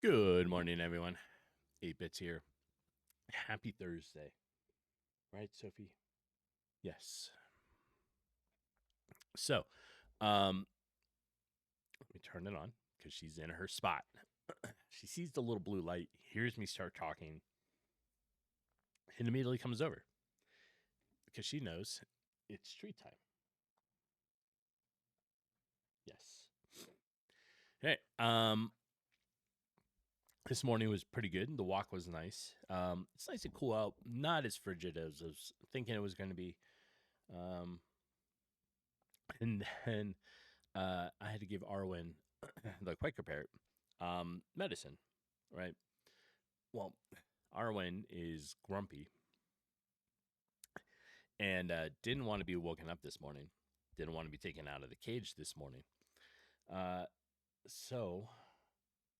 Good morning, everyone. 8bits here. Happy Thursday. Right, Sophie? Yes. So, let me turn it on because she's in her spot. She sees the little blue light, hears me start talking, and immediately comes over because she knows it's treat time. Yes. Hey, this morning was pretty good. The walk was nice. It's nice and cool out. Not as frigid as I was thinking it was going to be. And then I had to give Arwen, the Quaker parrot, medicine, right? Well, Arwen is grumpy and didn't want to be woken up this morning. Didn't want to be taken out of the cage this morning. So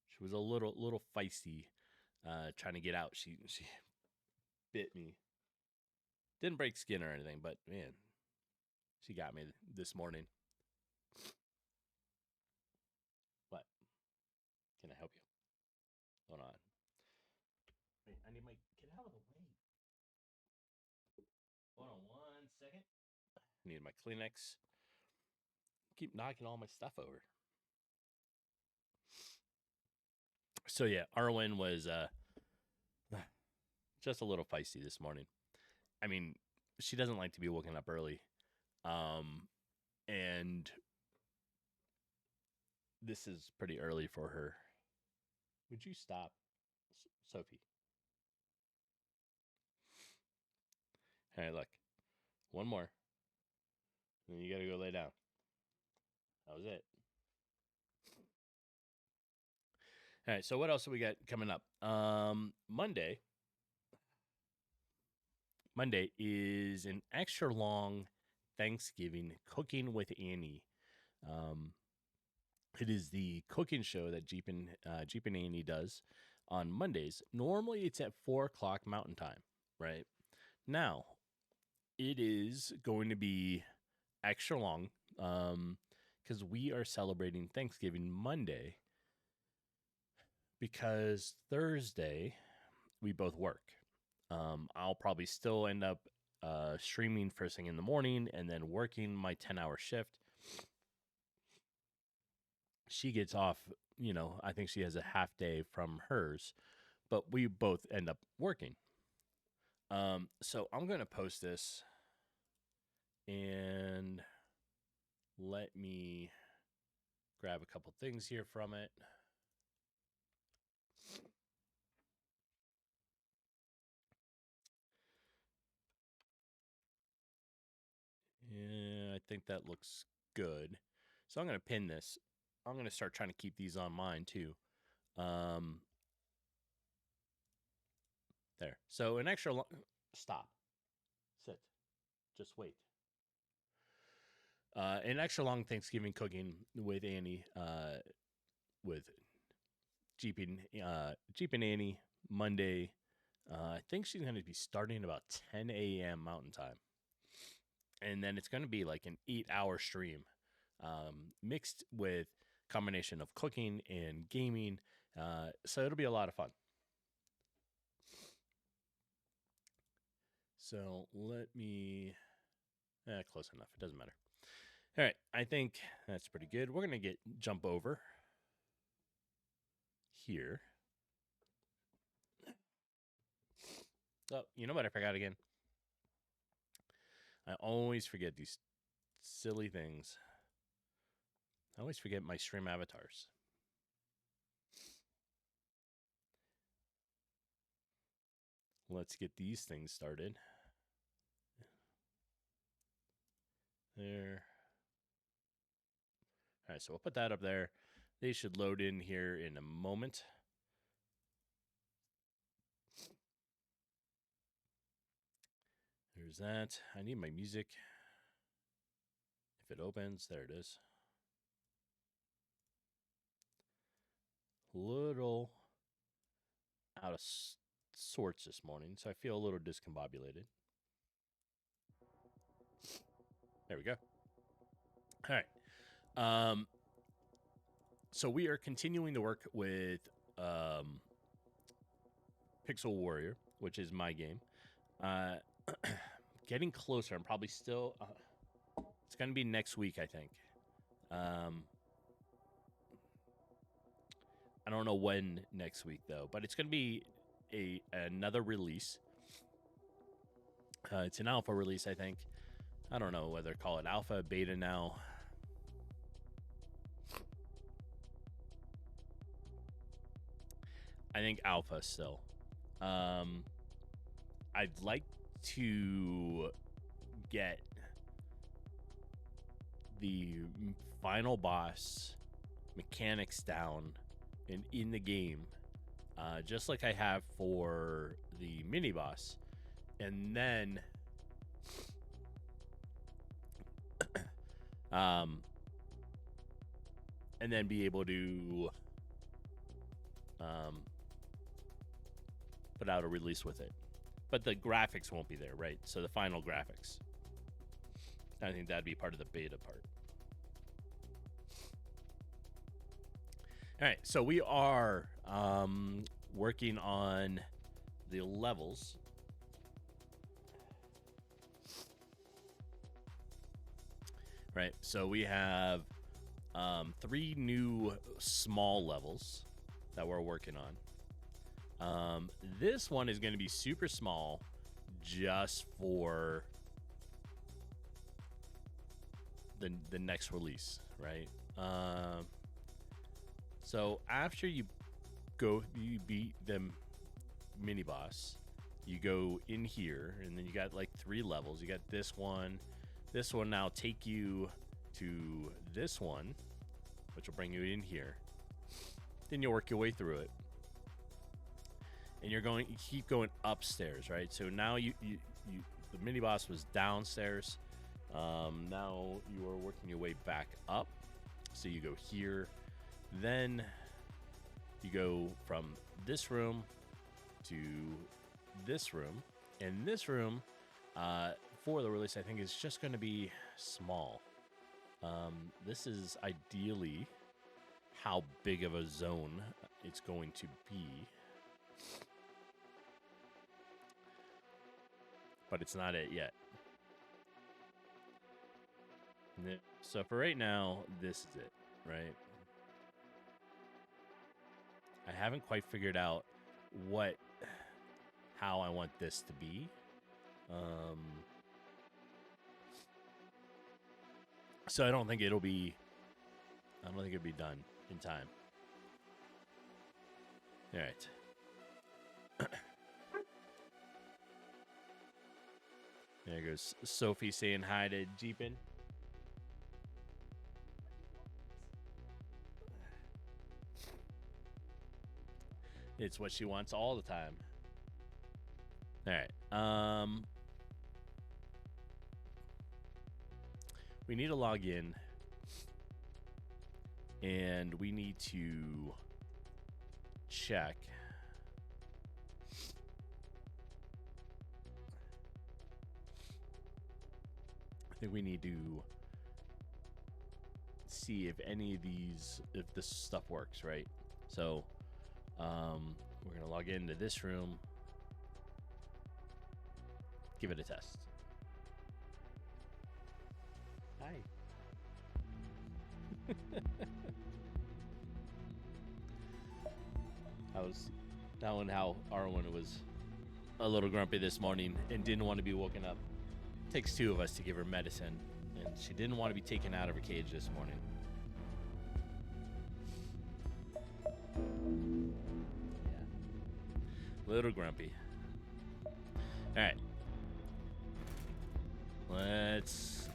she was a little feisty, trying to get out. She bit me. Didn't break skin or anything, but man, she got me this morning. What? Can I help you? Hold on. Wait, I need my get out of the way. Hold on 1 second. I need my Kleenex. Keep knocking all my stuff over. So yeah, Arwen was just a little feisty this morning. I mean, she doesn't like to be woken up early. And this is pretty early for her. Would you stop, Sophie? All right, look. One more. Then you got to go lay down. That was it. All right, so what else do we got coming up? Monday is an extra long Thanksgiving cooking with Annie. It is the cooking show that Jeep and Annie does on Mondays. Normally, it's at 4:00 Mountain Time. Right now, it is going to be extra long because we are celebrating Thanksgiving Monday. Because Thursday we both work. I'll probably still end up streaming first thing in the morning and then working my 10-hour shift. She gets off, I think she has a half day from hers, but we both end up working. So I'm going to post this and let me grab a couple things here from it. Yeah, I think that looks good. So I'm going to pin this. I'm going to start trying to keep these on mine too. There. So an extra long... Stop. Sit. Just wait. An extra long Thanksgiving cooking with Annie, with Jeep and Annie Monday. I think she's going to be starting about 10 a.m. Mountain Time. And then it's going to be like an 8-hour stream, mixed with combination of cooking and gaming. So it'll be a lot of fun. So let me... close enough. It doesn't matter. All right. I think that's pretty good. We're going to jump over here. Oh, you know what I forgot again? I always forget these silly things. I always forget my stream avatars. Let's get these things started. There. All right, so we'll put that up there. They should load in here in a moment. There's that. I need my music. If it opens, there it is. Little out of sorts this morning, so I feel a little discombobulated. There we go. All right. So we are continuing to work with Pixel Warrior, which is my game. Getting closer. I'm probably still. It's going to be next week, I think. I don't know when next week though, but it's going to be another release. It's an alpha release, I think. I don't know whether to call it alpha, beta now. I think alpha still. I'd like to get the final boss mechanics down and in the game, just like I have for the mini boss, and then be able to put out a release with it. But the graphics won't be there, right? So the final graphics, I think that'd be part of the beta part. All right, so we are working on the levels. Right, so we have 3 new small levels that we're working on. This one is going to be super small just for the next release, right? So after you beat the mini boss, you go in here, and then you got like 3 levels. You got this one. This will now take you to this one, which will bring you in here. Then you'll work your way through it, and you keep going upstairs, right? So now you the mini boss was downstairs. Now you are working your way back up. So you go here. Then you go from this room to this room. And this room, for the release, I think is just going to be small. This is ideally how big of a zone it's going to be. But it's not it yet. So for right now, this is it, right? I haven't quite figured out how I want this to be. So I don't think it'll be done in time. All right. There goes Sophie saying hi to Jeepin. It's what she wants all the time. All right. We need to log in, and we need to check. I think we need to see if if this stuff works, right? So, we're gonna log into this room. Give it a test. Hi. That one how Arwen was a little grumpy this morning and didn't want to be woken up. It takes 2 of us to give her medicine, and she didn't want to be taken out of her cage this morning. Yeah. Little grumpy. All right. Let's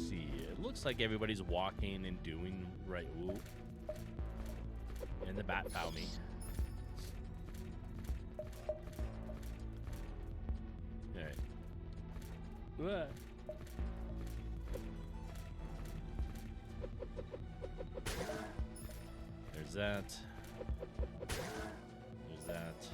see. It looks like everybody's walking and doing right. Ooh. And the bat found me. All right. What? There's that. There's that.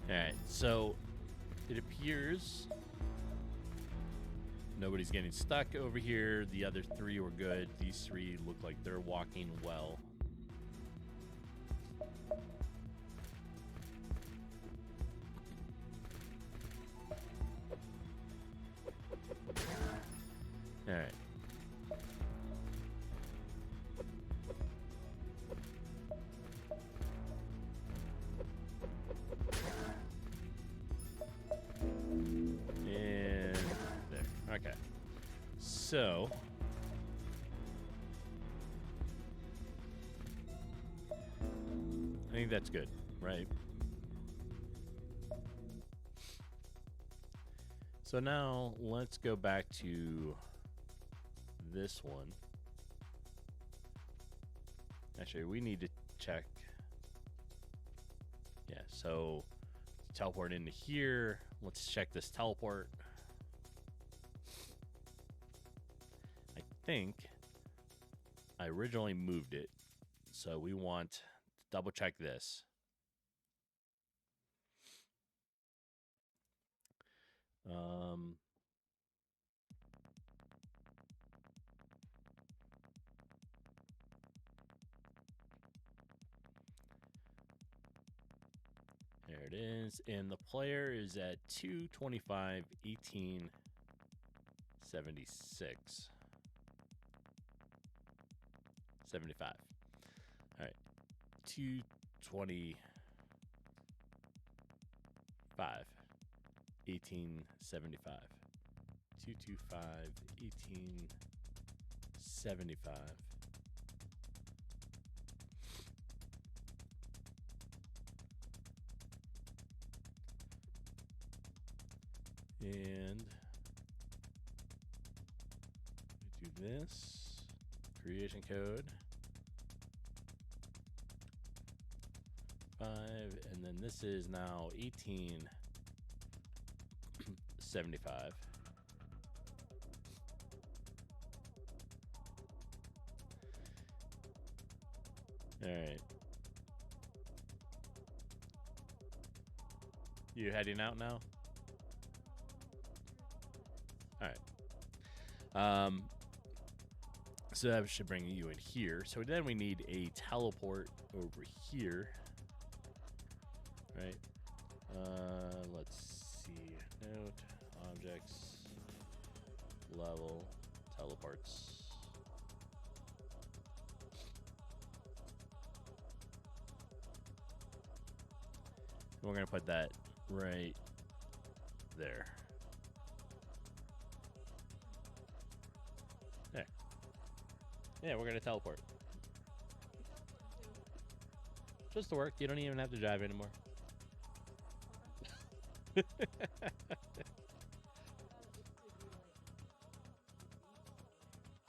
All right, So it appears nobody's getting stuck over here. The other three were good. These three look like they're walking well. All right. And there. Okay. So I think that's good, right? So now let's go back to this one. Actually, we need to check. Yeah, so teleport into here. Let's check this teleport. I think I originally moved it, so we want to double check this. There it is, and the player is at 225, 18, 76, 75. All right, 225, 18, 75, 225, 18, 75. And we do this creation code 5, and then this is now 1875. All right. You heading out now? All right. So that should bring you in here. So then we need a teleport over here, right? Let's see. Note, objects, level, teleports. We're gonna put that right there. There. Yeah, we're gonna teleport. Just to work. You don't even have to drive anymore.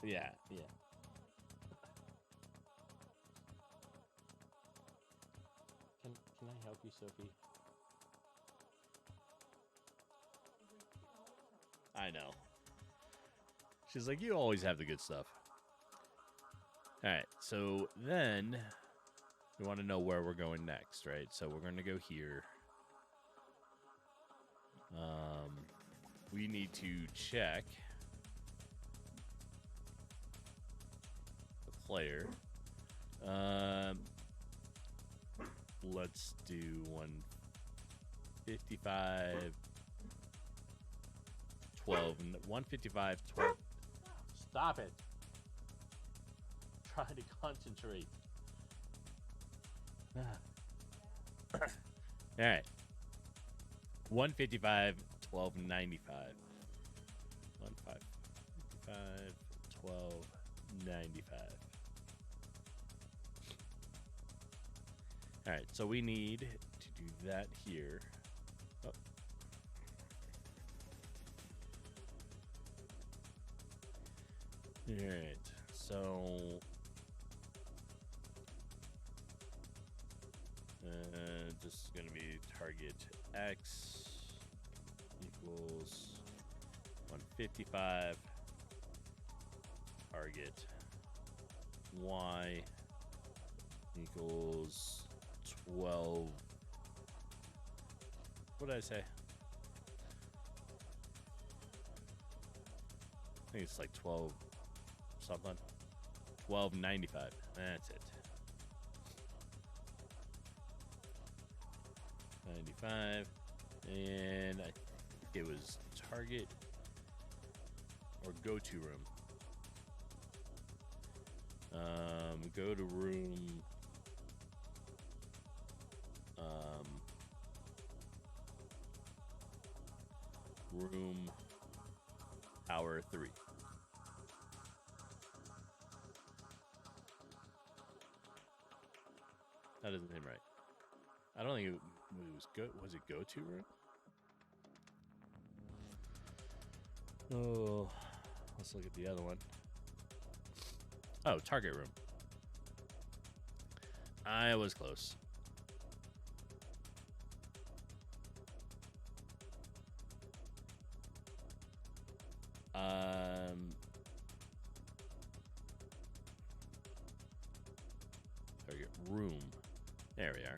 Yeah, yeah. Can I help you, Sophie? I know. She's like, you always have the good stuff. All right, so then we want to know where we're going next, right? So we're going to go here. We need to check the player. Let's do 155, 12, 155, 12. Stop it. Trying to concentrate. All right. 155, 1295. 155, 1295. All right, so we need to do that here. Oh. All right, so this is going to be target X equals 155, target Y equals 12 What did I say? I think it's like 12 something. 12.95. That's it. 95. And I think it was Target or Go-To Room. Go to room. Room Tower 3. That doesn't seem right. I don't think it was go. Was it Go-To Room? Oh, let's look at the other one. Oh, Target Room. I was close. Target Room. There we are.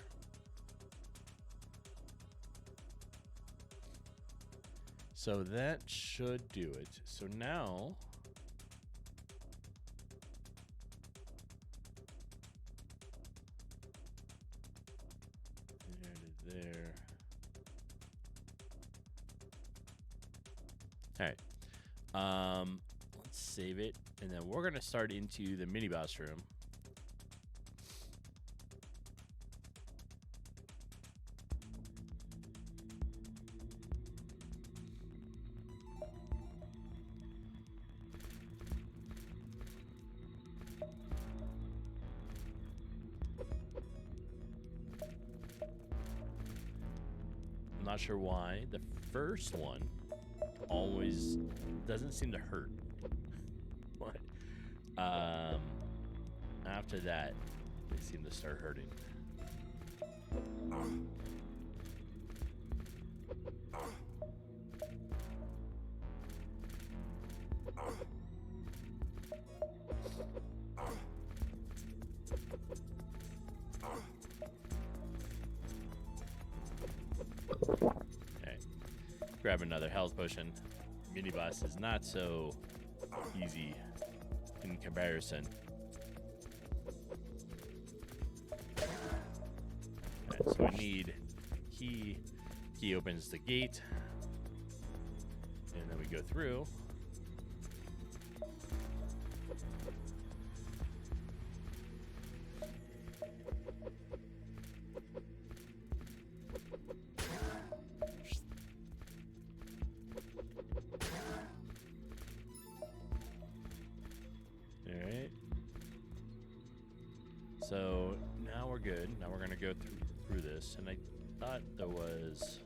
So that should do it. So now there to there. All right. Let's save it, and then we're gonna start into the mini boss room. I'm not sure why the first one always doesn't seem to hurt. What? After that, they seem to start hurting. Okay, grab another health potion. Mini boss is not so easy in comparison. Right, so we need key. Key opens the gate, and then we go through. Alright. So now we're good. Now we're gonna go through this, and I thought there was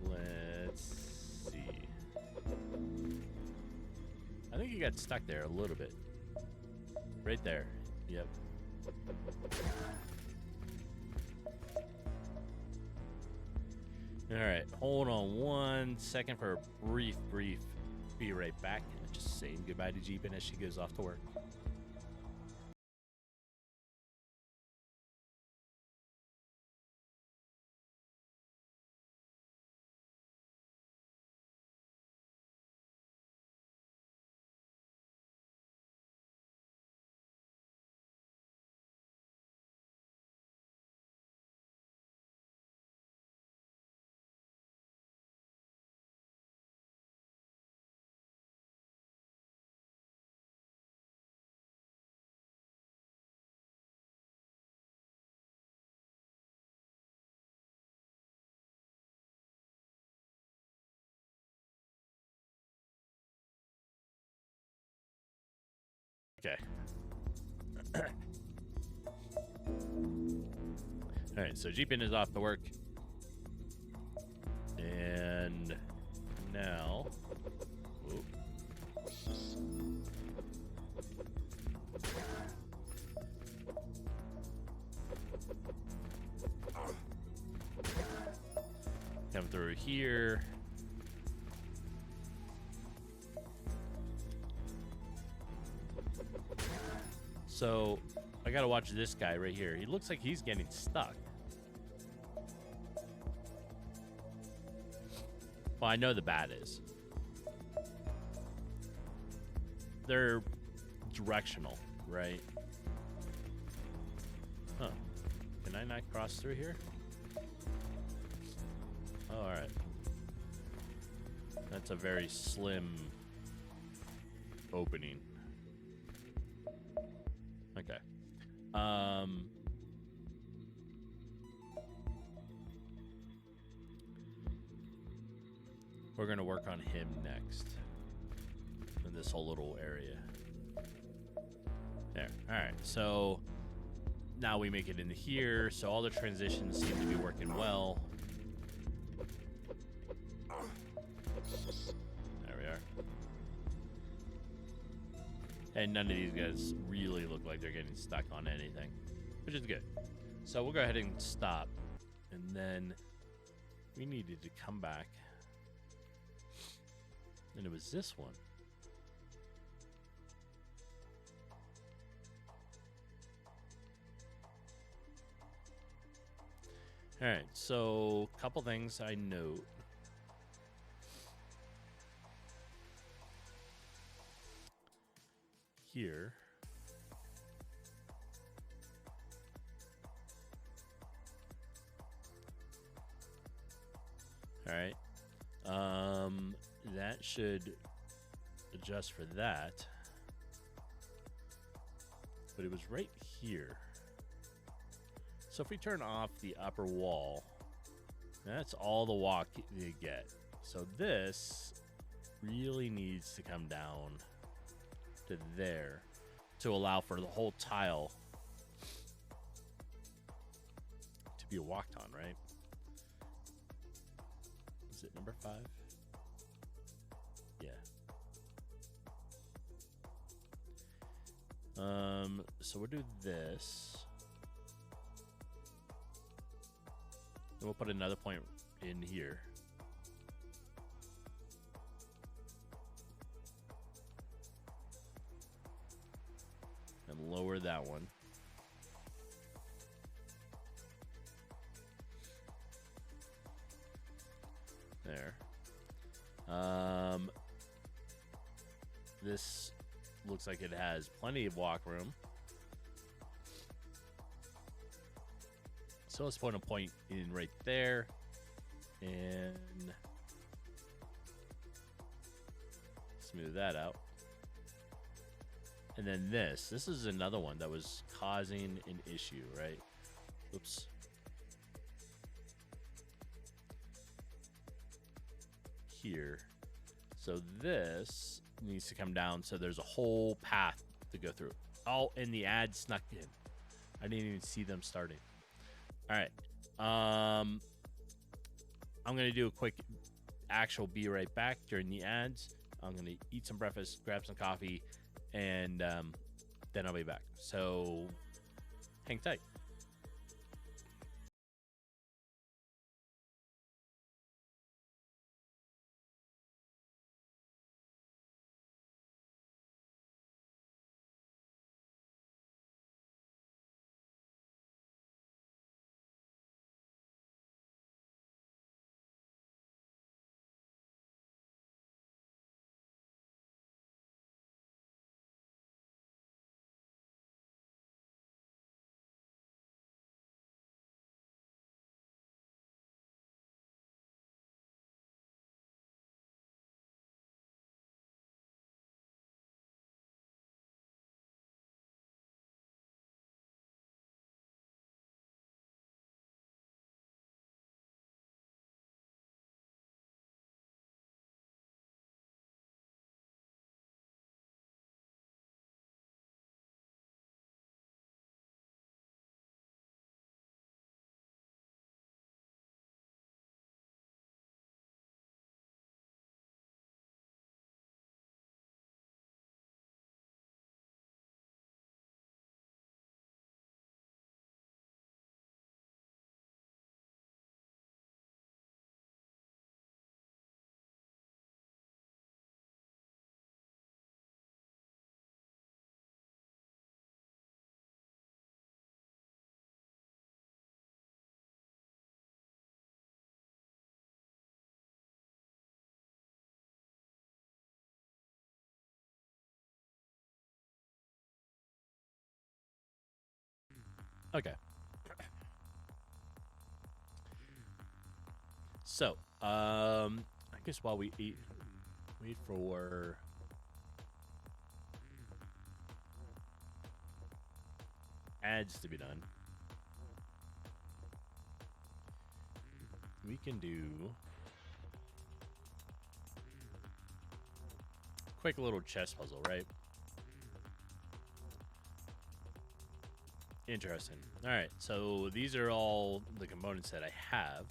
let's see. I think you got stuck there a little bit. Right there. Yep. All right, hold on 1 second for a brief. Be right back. Just saying goodbye to Jeepin as she goes off to work. Okay. All right, so Jeepin is off to work. And now... Whoop. Come through here. So I gotta watch this guy right here. He looks like he's getting stuck. Well, I know the bat is. They're directional, right? Huh. Can I not cross through here? Oh, alright. That's a very slim opening. Okay. We're gonna work on him next. In this whole little area. There. Alright, so now we make it into here, so all the transitions seem to be working well. There we are. And none of these guys really look like they're getting stuck on anything, which is good. So we'll go ahead and stop. And then we needed to come back. And it was this one. All right, so a couple things I note. Here. All right. That should adjust for that. But it was right here. So if we turn off the upper wall, that's all the walk you get. So this really needs to come down to there to allow for the whole tile to be walked on, right? Is it number 5? Yeah. So we'll do this. And we'll put another point in here. And lower that one. There. This looks like it has plenty of walk room. So let's put a point in right there. And smooth that out. And then this is another one that was causing an issue, right? Oops. Here. So this needs to come down so there's a whole path to go through. Oh, and the ad snuck in. I didn't even see them starting. All right. I'm going to do a quick actual be right back during the ads. I'm going to eat some breakfast, grab some coffee, and then I'll be back. So hang tight. Okay. So, I guess while we wait for ads to be done, we can do a quick little chess puzzle, right? Interesting. All right, so these are all the components that I have.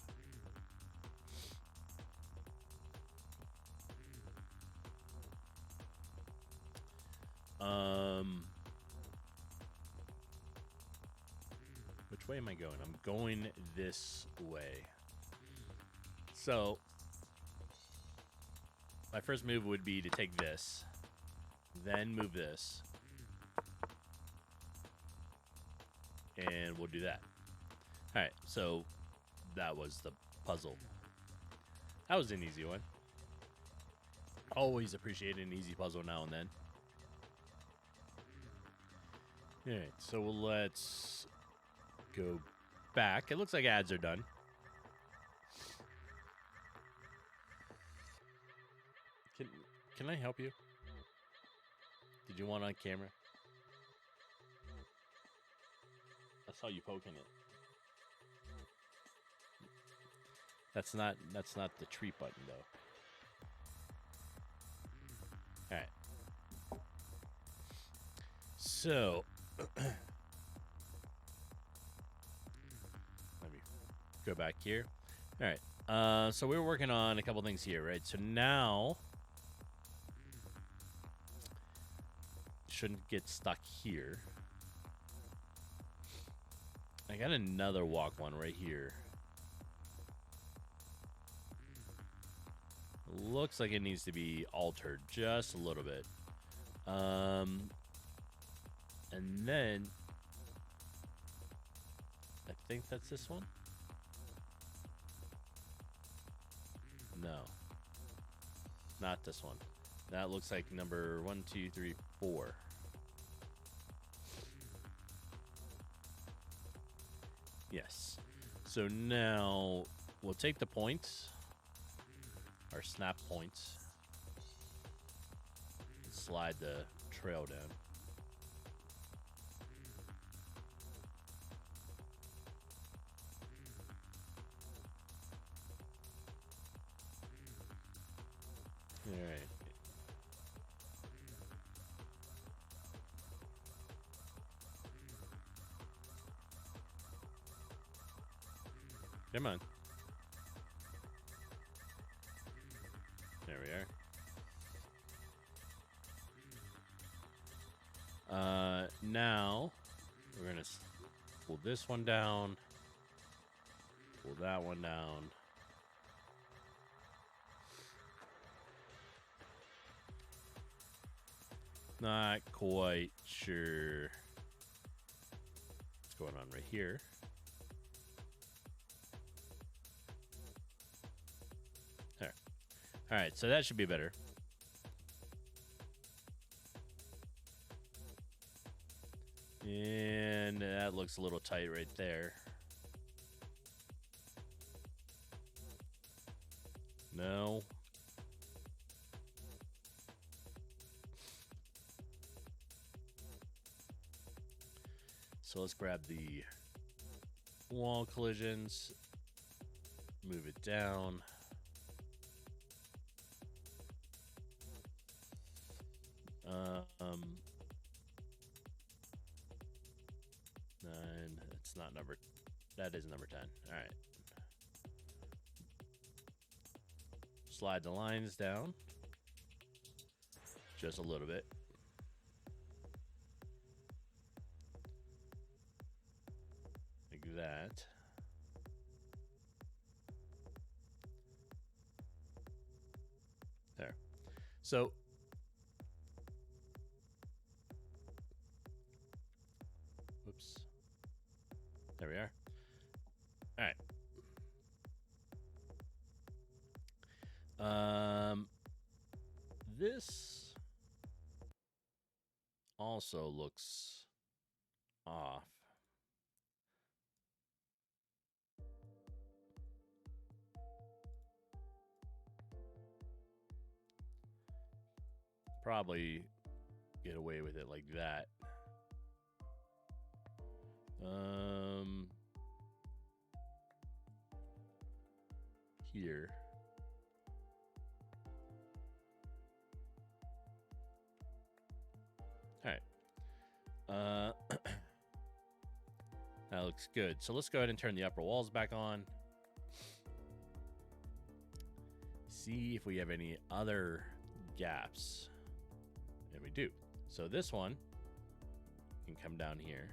Which way am I going? I'm going this way. So, my first move would be to take this, then move this, and we'll do that. All right, so that was the puzzle. That was an easy one. Always appreciate an easy puzzle now and then. All right, so let's go back. It looks like ads are done. Can I help you? Did you want on camera? I saw you poking it. That's not the treat button though. All right. So let me go back here. All right. So we were working on a couple things here, right? So now shouldn't get stuck here. I got another walk one right here. Looks like it needs to be altered just a little bit. And then I think that's this one. No, not this one. That looks like number 1, 2, 3, 4. Yes. So now we'll take the points, our snap points, and slide the trail down. All right. Come on. There we are. Now we're gonna pull this one down, pull that one down. Not quite sure what's going on right here. There. All right, so that should be better. And that looks a little tight right there. No. So let's grab the wall collisions, move it down. Nine. It's not number. That is number 10. All right. Slide the lines down just a little bit. Like that. There. So whoops. There we are. All right. This also looks off. probably get away with it like that. Here. All right. That looks good. So let's go ahead and turn the upper walls back on. See if we have any other gaps. And we do. So this one can come down here.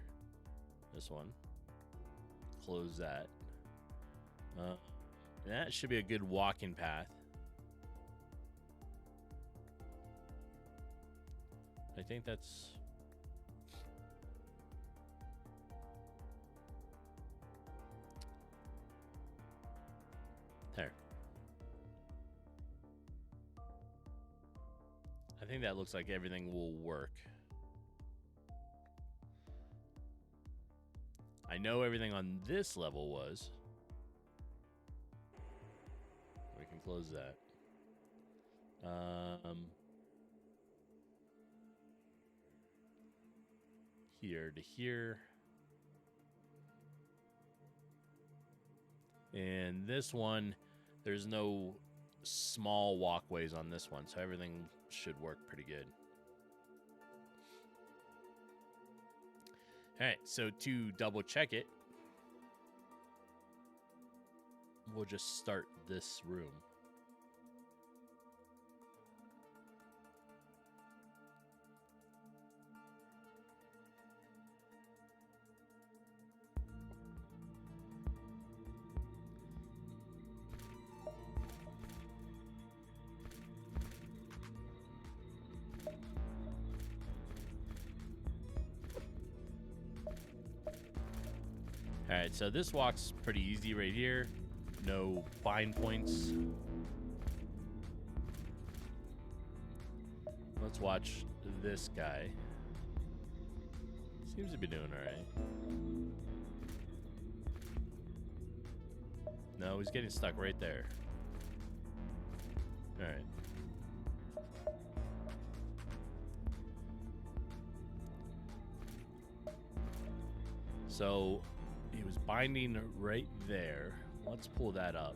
This one. Close that. That should be a good walking path. I think that's... there. I think that looks like everything will work. I know everything on this level was. We can close that. Here to here. And this one, there's no small walkways on this one, so everything should work pretty good. All right, so to double check it, we'll just start this room. All right, so this walk's pretty easy right here. No bind points. Let's watch this guy. Seems to be doing all right. No, he's getting stuck right there. All right. So he was binding right there. Let's pull that up.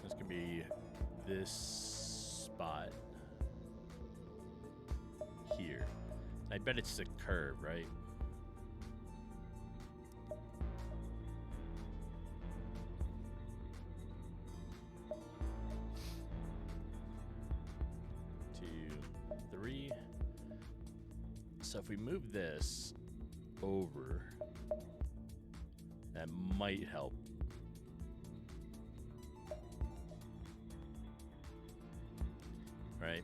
This could be this spot here. I bet it's the curve, right? Two, three. So if we move this over, that might help. Right?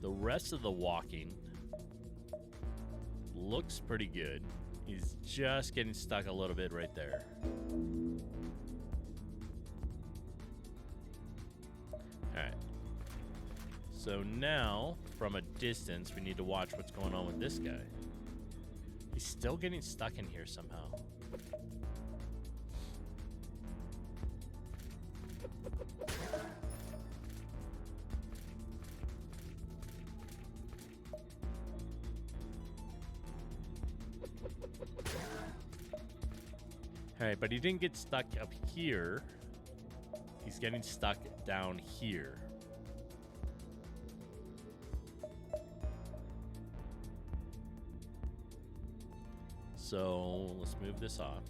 The rest of the walking looks pretty good. He's just getting stuck a little bit right there. Alright. So now, from a distance, we need to watch what's going on with this guy. He's still getting stuck in here somehow. Alright, but he didn't get stuck up here. He's getting stuck down here. So let's move this off.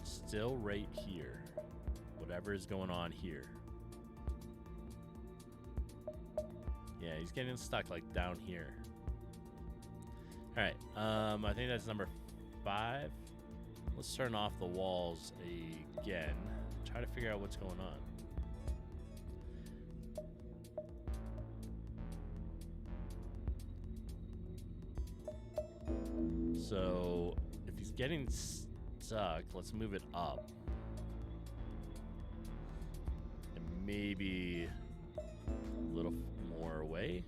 Still right here. Whatever is going on here. Yeah, he's getting stuck like down here. All right, I think that's number 5. Let's turn off the walls again. Try to figure out what's going on. So if he's getting stuck, let's move it up. And maybe a little more away.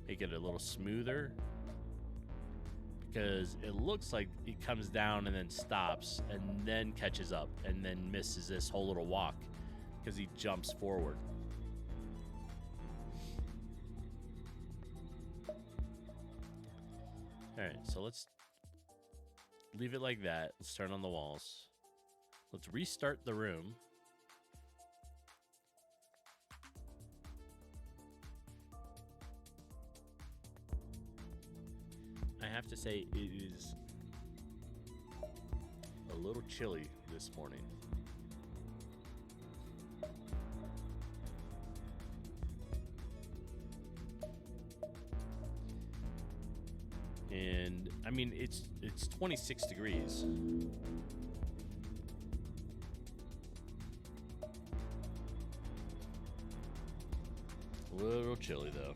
Make it a little smoother. because it looks like it comes down and then stops and then catches up and then misses this whole little walk because he jumps forward. All right, so let's leave it like that. Let's turn on the walls. Let's restart the room. I have to say it is a little chilly this morning. And I mean, it's 26 degrees. A little chilly though.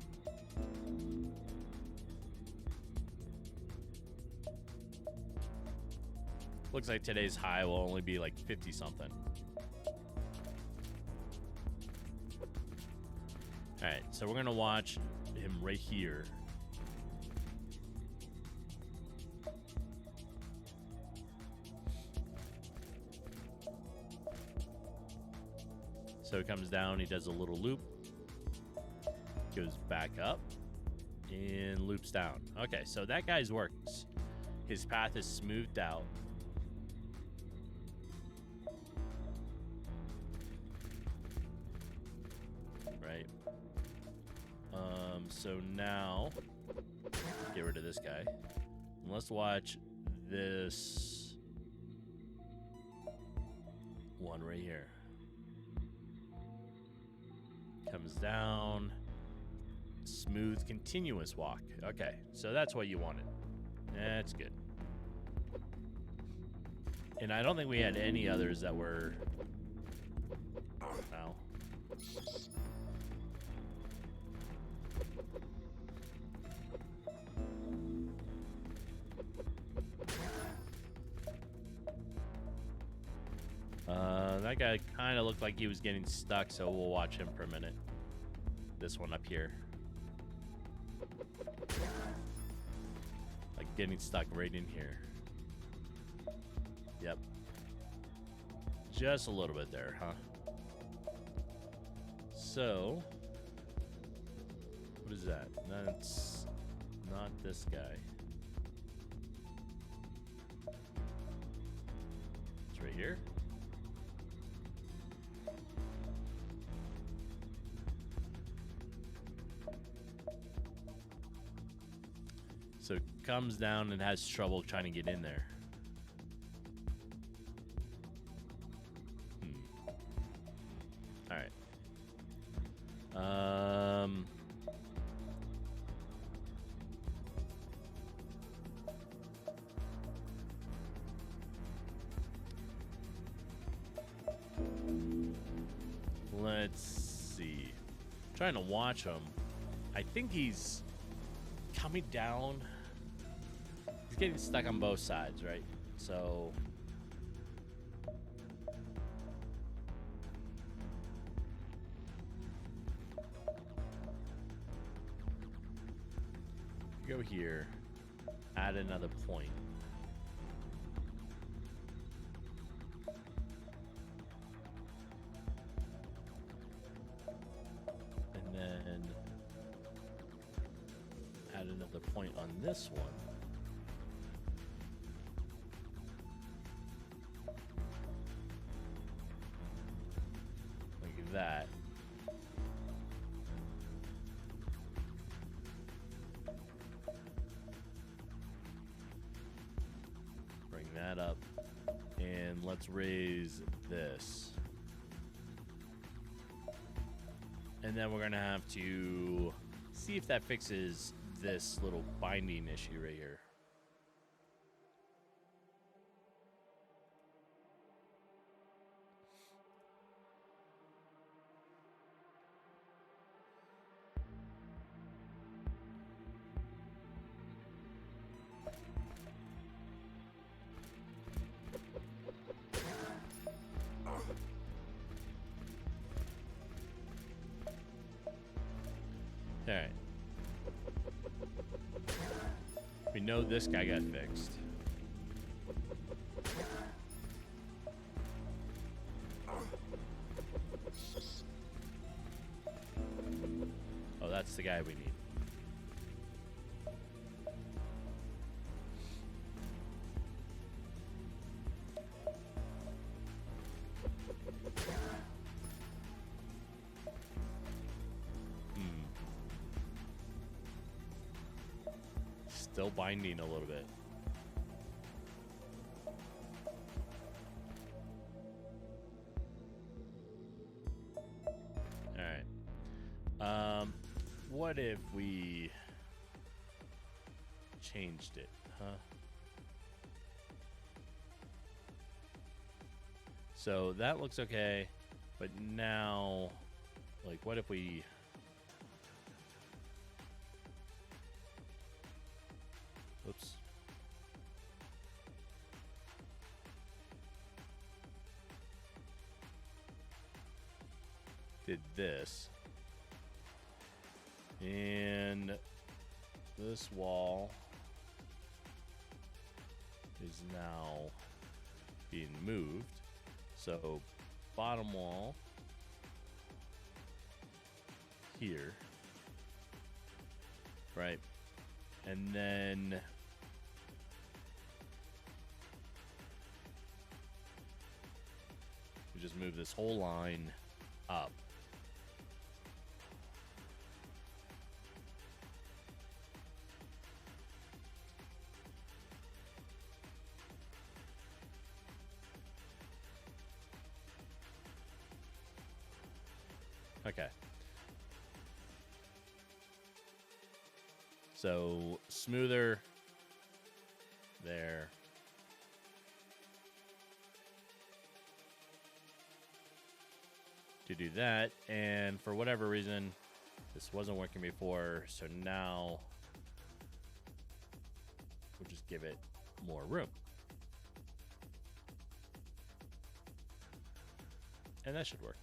Looks like today's high will only be like 50 something. All right, so we're gonna watch him right here. So he comes down, he does a little loop, goes back up, and loops down. Okay, so that guy's works. His path is smoothed out. Right. So now, get rid of this guy. And let's watch this one right here. Comes down, smooth, continuous walk. Okay, so that's what you wanted. That's good. And I don't think we had any others that were... Ow. That guy kind of looked like he was getting stuck, so we'll watch him for a minute. This one up here. Like getting stuck right in here. Yep. Just a little bit there, huh? So, what is that? That's not this guy. It's right here. So it comes down and has trouble trying to get in there. All right. Let's see. I'm trying to watch him. I think he's coming down. He's getting stuck on both sides, right? So go here, add another point. And then add another point on this one. Like that. Bring that up. And let's raise this. And then we're going to have to see if that fixes this little binding issue right here. All right. We know this guy got fixed. Oh, that's the guy we need. Still binding a little bit. All right. What if we changed it, huh? So that looks okay, but now, like, what if we... Oops. Did this. And this wall is now being moved. So bottom wall here. Right. And then we just move this whole line up. Okay. So smoother there. To do that, and for whatever reason this wasn't working before, so now we'll just give it more room, and that should work.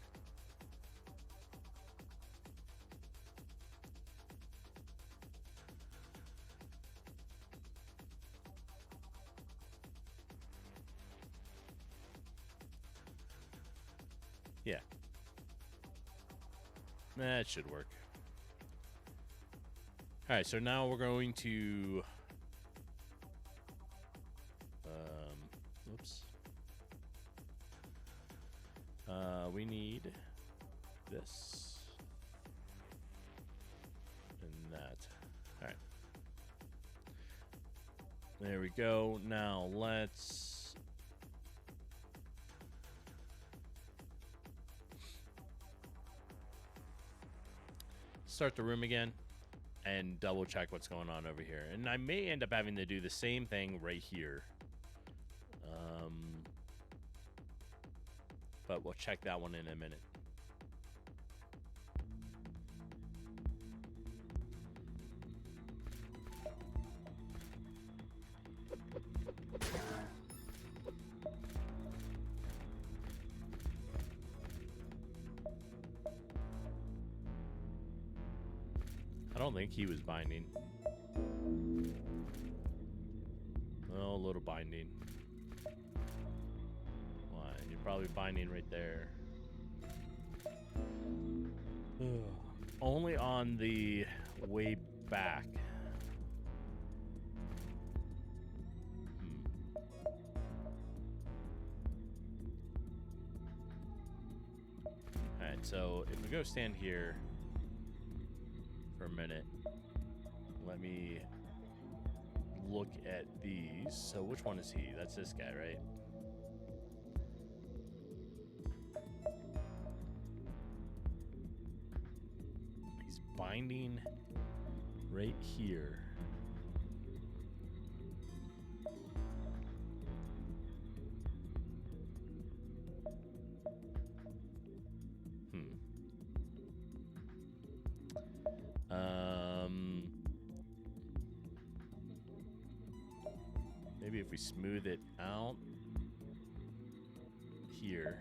Yeah. That should work. All right, so now we're going to... oops. We need this and that. All right. There we go. Now let's... start the room again and double check what's going on over here, and I may end up having to do the same thing right here, but we'll check that one in a minute. I don't think he was binding. Oh, a little binding. Why? You're probably binding right there. Only on the way back. Alright, so if we go stand here for a minute, let me look at these. So which one is he? That's this guy, right? He's binding right here. Maybe if we smooth it out here.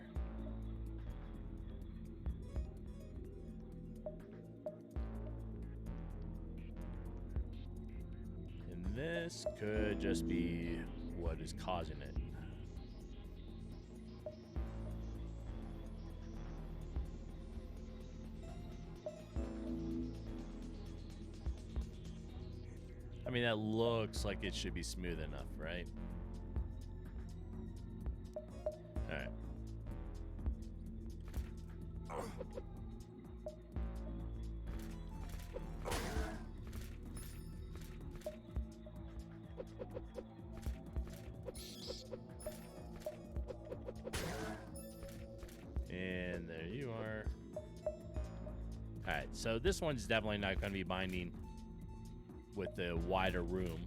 And then this could just be what is causing it. I mean, that looks like it should be smooth enough, right? All right. And there you are. All right, so this one's definitely not going to be binding with the wider room.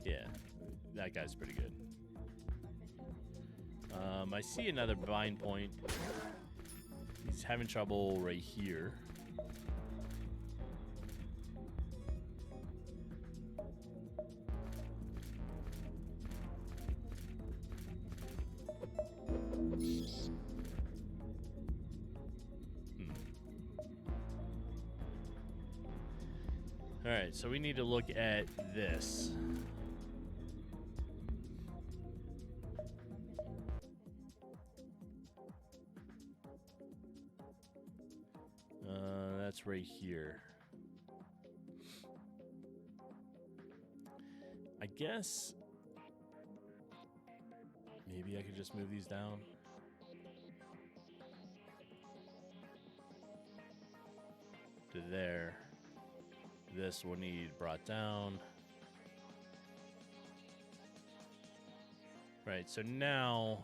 Yeah, that guy's pretty good. I see another bind point. He's having trouble right here. All right, so we need to look at this. That's right here. I guess maybe I could just move these down. To there. This will need brought down. Right, so now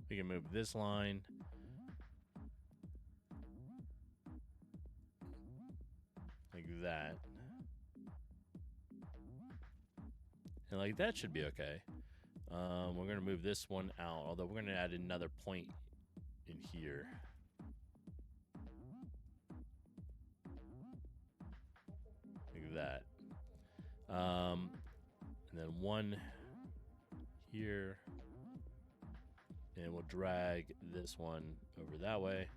we can move this line. Like that. And like that should be okay. We're going to move this one out, although we're going to add another point in here. Like that. And then one here. And we'll drag this one over that way.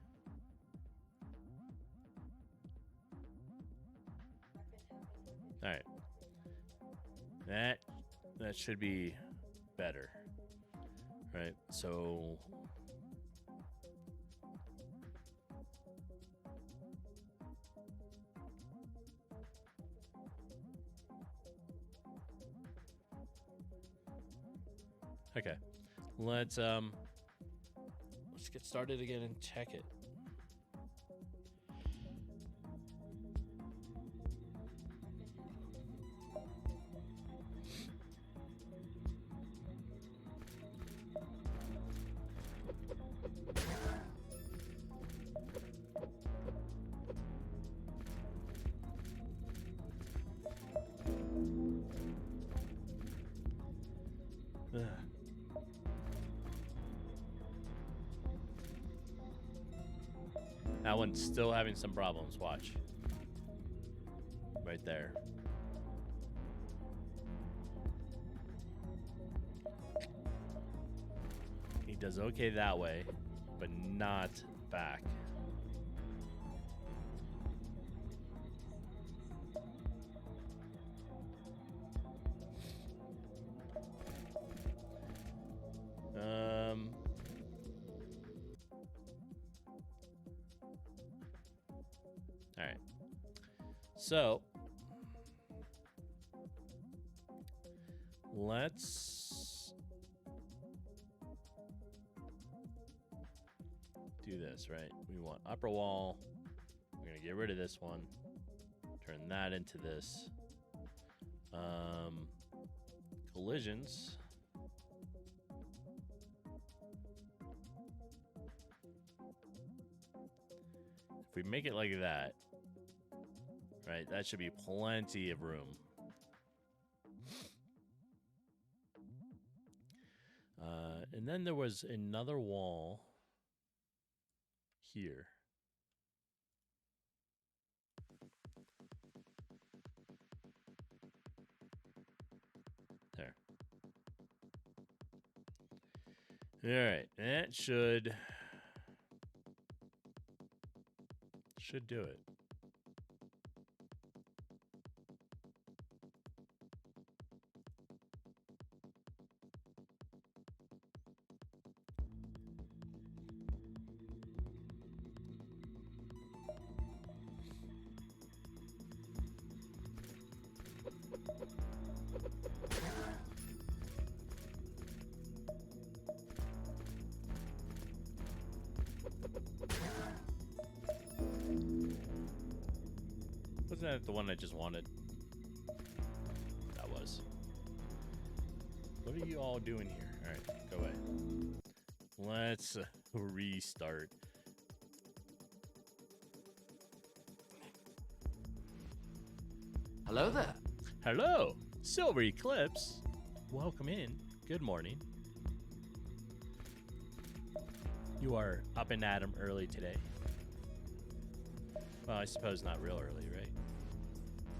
All right. That should be better. Right? So okay. Let's get started again and check it. That one's still having some problems. Watch. Right there. He does okay that way, but not back. All right. So let's do this, right? We want upper wall. We're going to get rid of this one. Turn that into this. Collisions. If we make it like that, right, that should be plenty of room. And then there was another wall here. All right, that should do it. Wasn't that the one I just wanted? That was. What are you all doing here? All right, go away. Let's restart. Hello there. Hello, Silver Eclipse. Welcome in. Good morning. You are up and at 'em early today. Well, I suppose not real early, right?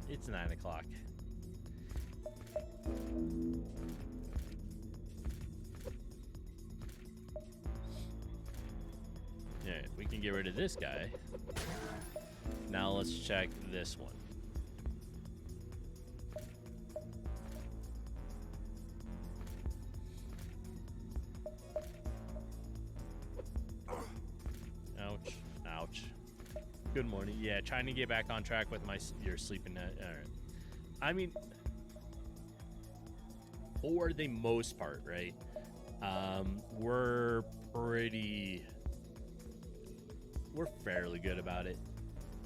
It's 9 o'clock. Alright, we can get rid of this guy. Now let's check this one. Ouch. Ouch. Good morning. Yeah, trying to get back on track with your sleeping net. All right. I mean, for the most part, right? We're fairly good about it.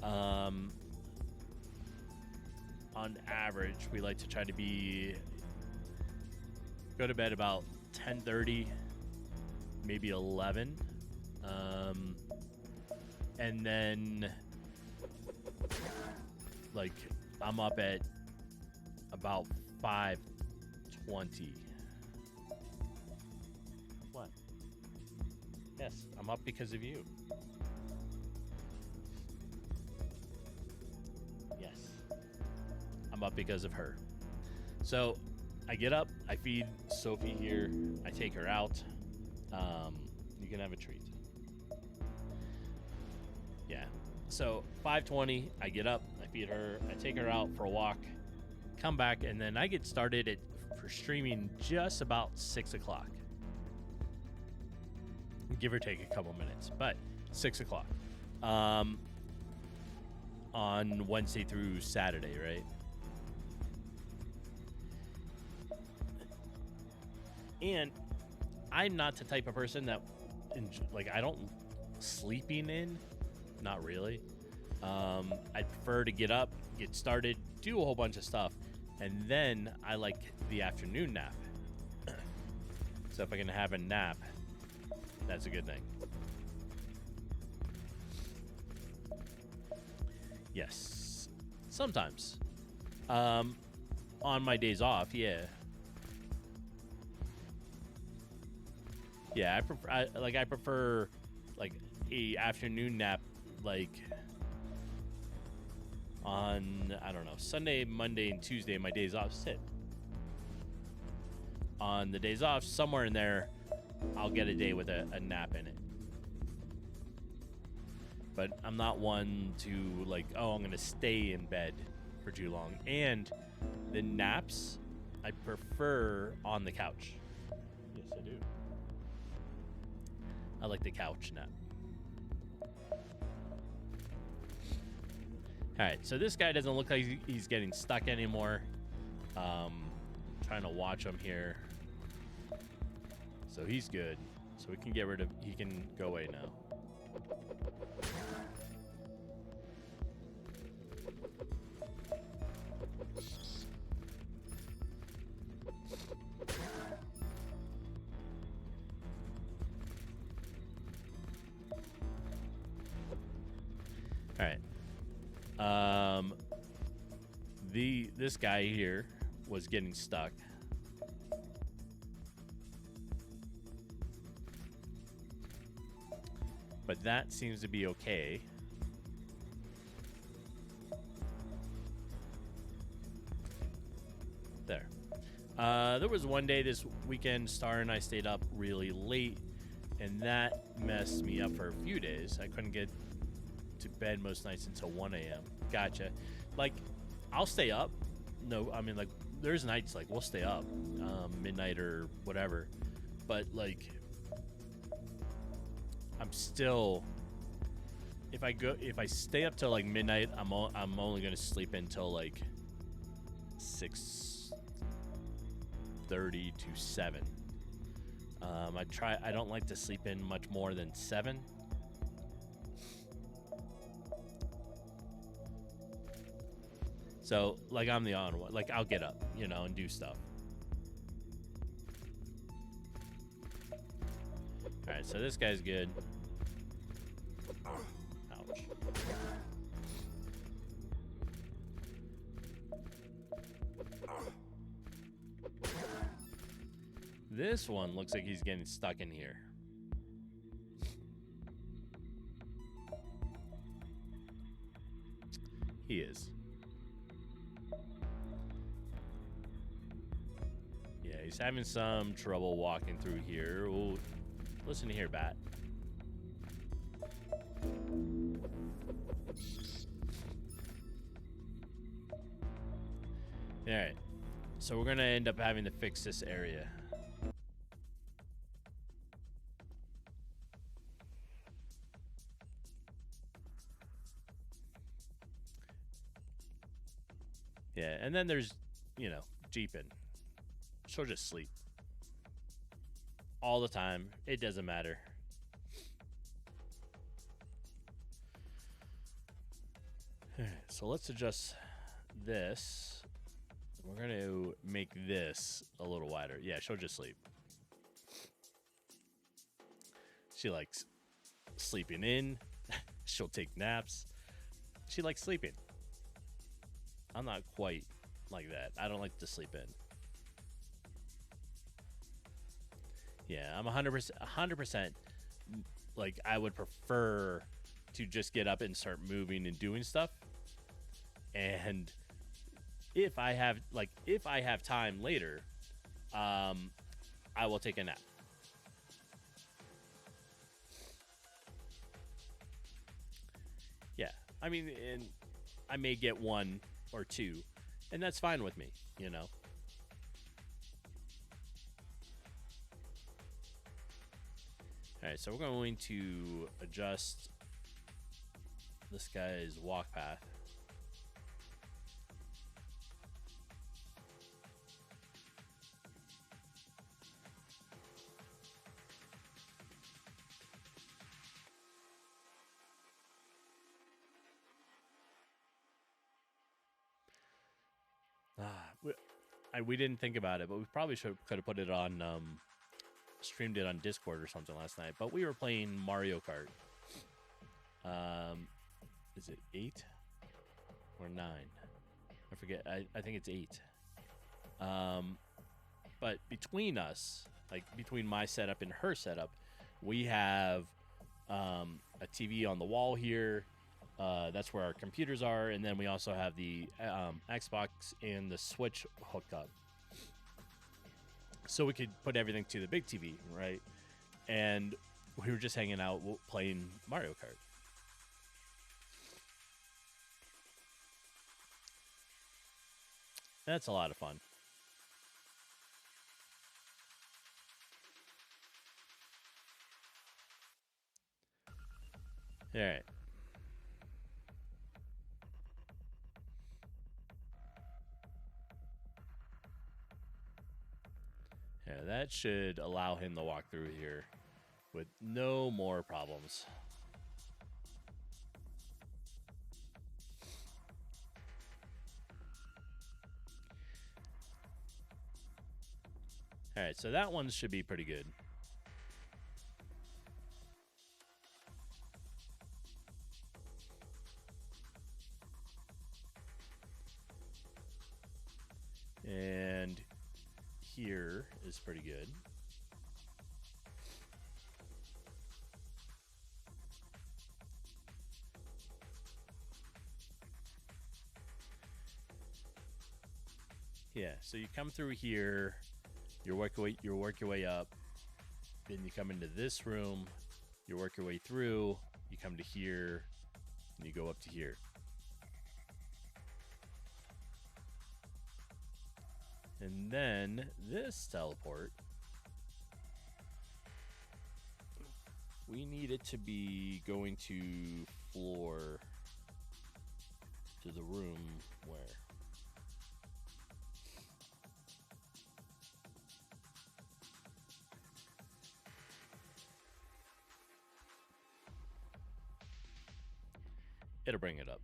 On average, we like to try to go to bed about 10:30, maybe 11. And then, like, I'm up at about 5:20. What? Yes, I'm up because of you. Yes. I'm up because of her. So, I get up, I feed Sophie here, I take her out. You can have a treat. Yeah. So 5:20, I get up, I feed her, I take her out for a walk, come back, and then I get started for streaming just about 6 o'clock. Give or take a couple minutes, but 6 o'clock. On Wednesday through Saturday, right? And I'm not the type of person that, I don't sleeping in. Not really. I prefer to get up, get started, do a whole bunch of stuff, and then I like the afternoon nap. So if I can have a nap, that's a good thing. Yes. Sometimes. On my days off, yeah. Yeah, I prefer a afternoon nap, on, I don't know, Sunday, Monday, and Tuesday, my days off sit. On the days off, somewhere in there, I'll get a day with a nap in it. But I'm not one to, I'm going to stay in bed for too long. And the naps, I prefer on the couch. Yes, I do. I like the couch nap. All right, so this guy doesn't look like he's getting stuck anymore. Trying to watch him here. So he's good. So we can get rid of, he can go away now. All right. This guy here was getting stuck. But that seems to be okay. There. There was one day this weekend, Star and I stayed up really late. And that messed me up for a few days. I couldn't get to bed most nights until 1 a.m. Gotcha. Like, I'll stay up. No, I mean, like, there's nights, like, we'll stay up, midnight or whatever. But, like, I'm still... If I stay up till, like, midnight, I'm only going to sleep until, like, 6:30 to 7. I don't like to sleep in much more than 7. So, like, I'm the on one. Like, I'll get up, you know, and do stuff. Alright, so this guy's good. Ouch. This one looks like he's getting stuck in here. He is. Yeah, he's having some trouble walking through here. Ooh, listen here, bat. Alright, so we're gonna end up having to fix this area. Yeah, and then there's, you know, Jeepin'. She'll just sleep. All the time. It doesn't matter. So let's adjust this. We're going to make this a little wider. Yeah, she'll just sleep. She likes sleeping in. She'll take naps. She likes sleeping. I'm not quite like that. I don't like to sleep in. Yeah, I'm 100%. Like, I would prefer to just get up and start moving and doing stuff. And if I have time later, I will take a nap. Yeah, I mean, and I may get 1 or 2, and that's fine with me, you know. All right, so we're going to adjust this guy's walk path. We didn't think about it, but we probably could have put it on, streamed it on Discord or something last night. But we were playing Mario Kart. Is it 8 or 9? I forget. I think it's 8. But between us, like between my setup and her setup, we have a TV on the wall here. That's where our computers are, and then we also have the Xbox and the Switch hooked up. So we could put everything to the big TV, right? And we were just hanging out playing Mario Kart. That's a lot of fun. All right. Yeah, that should allow him to walk through here with no more problems. All right, so that one should be pretty good. And here is pretty good. Yeah, so you come through here, you work your way up, Then you come into this room, you work your way through, you come to here, and you go up to here. And then this teleport, we need it to be going to floor to the room where? It'll bring it up.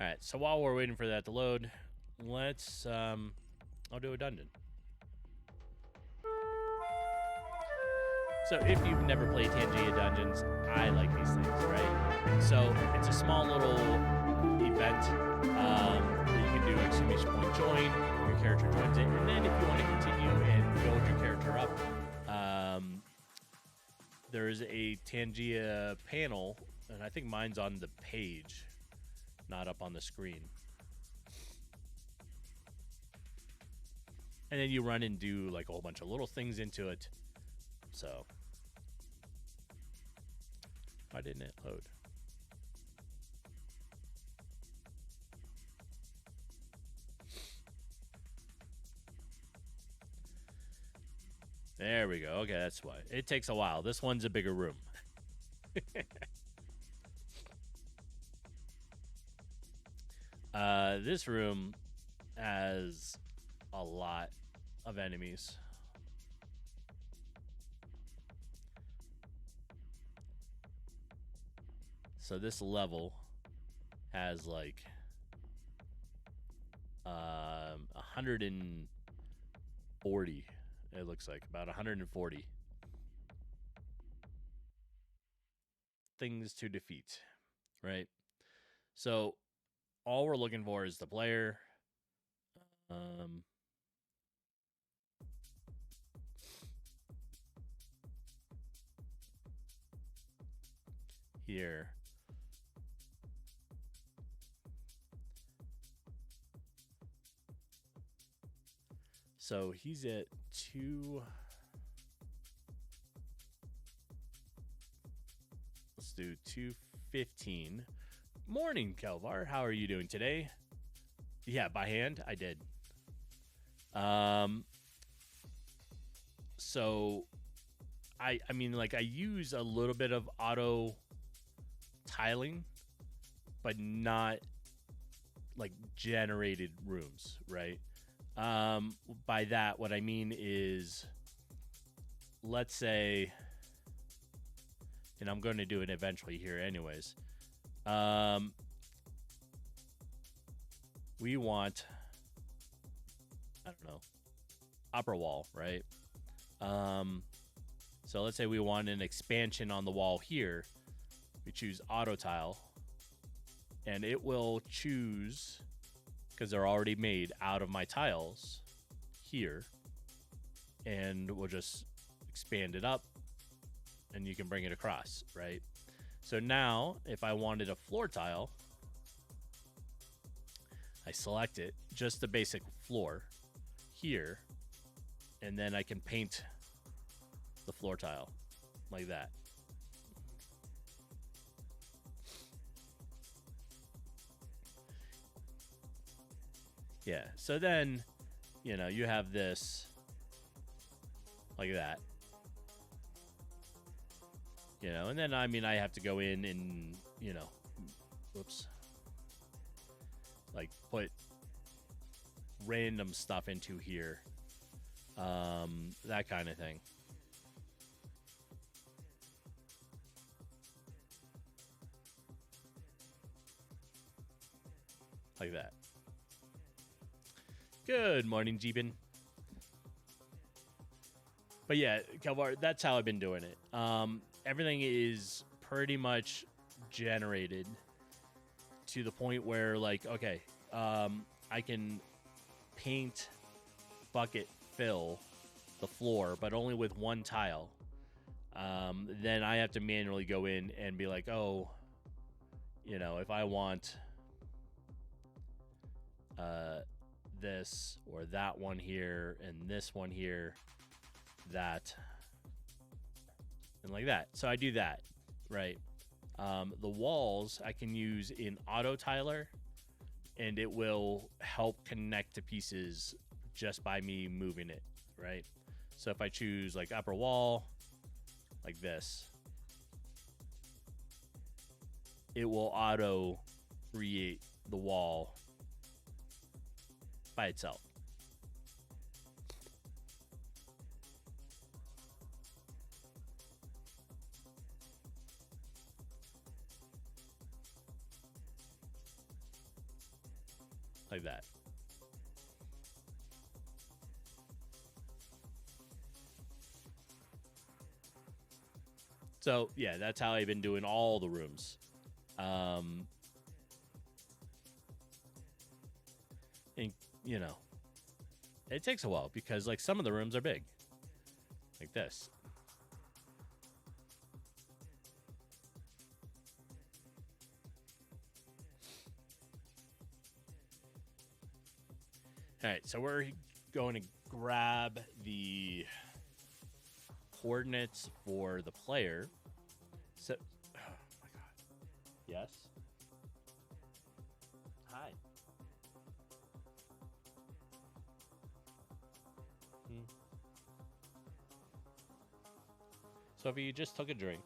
All right, so while we're waiting for that to load, let's, I'll do a dungeon. So if you've never played Tangia Dungeons, I like these things, right? So it's a small little event that you can do exclamation point join, your character joins it, and then if you want to continue and build your character up, there is a Tangia panel, and I think mine's on the page, not up on the screen. And then you run and do like a whole bunch of little things into it. So, why didn't it load? There we go. Okay, that's why. It takes a while. This one's a bigger room. This room has a lot of enemies. So this level has like 140. It looks like about 140 things to defeat, right? So all we're looking for is the player. Here. So he's at 2. Let's do 215. Morning, Kelvar. How are you doing today? Yeah, by hand, I did. So I mean, like, I use a little bit of auto tiling, but not like generated rooms, right? By that, what I mean is, let's say, and I'm going to do it eventually here anyways. We want, I don't know, upper wall, right? So let's say we want an expansion on the wall here. We choose auto tile, and it will choose, because they're already made out of my tiles here, and we'll just expand it up, and you can bring it across, right? So now, if I wanted a floor tile, I select it, just the basic floor here, and then I can paint the floor tile like that. Yeah, so then, you know, you have this like that. You know, and then, I mean, I have to go in and, you know, whoops, like put random stuff into here. That kind of thing. Like that. Good morning, Jeebin. But yeah, Kelvar, that's how I've been doing it. Everything is pretty much generated to the point where, like, okay, I can paint, bucket, fill the floor, but only with one tile. Then I have to manually go in and be like, oh, you know, if I want this or that one here and this one here, that, and like that. So I do that, right? The walls I can use in auto tiler, and it will help connect to pieces just by me moving it, right? So if I choose like upper wall, like this, it will auto create the wall by itself. Like that. So yeah, that's how I've been doing all the rooms. And you know, it takes a while because like some of the rooms are big, like this. All right, so we're going to grab the coordinates for the player. So, oh my god, yes. Hi. So if you just took a drink,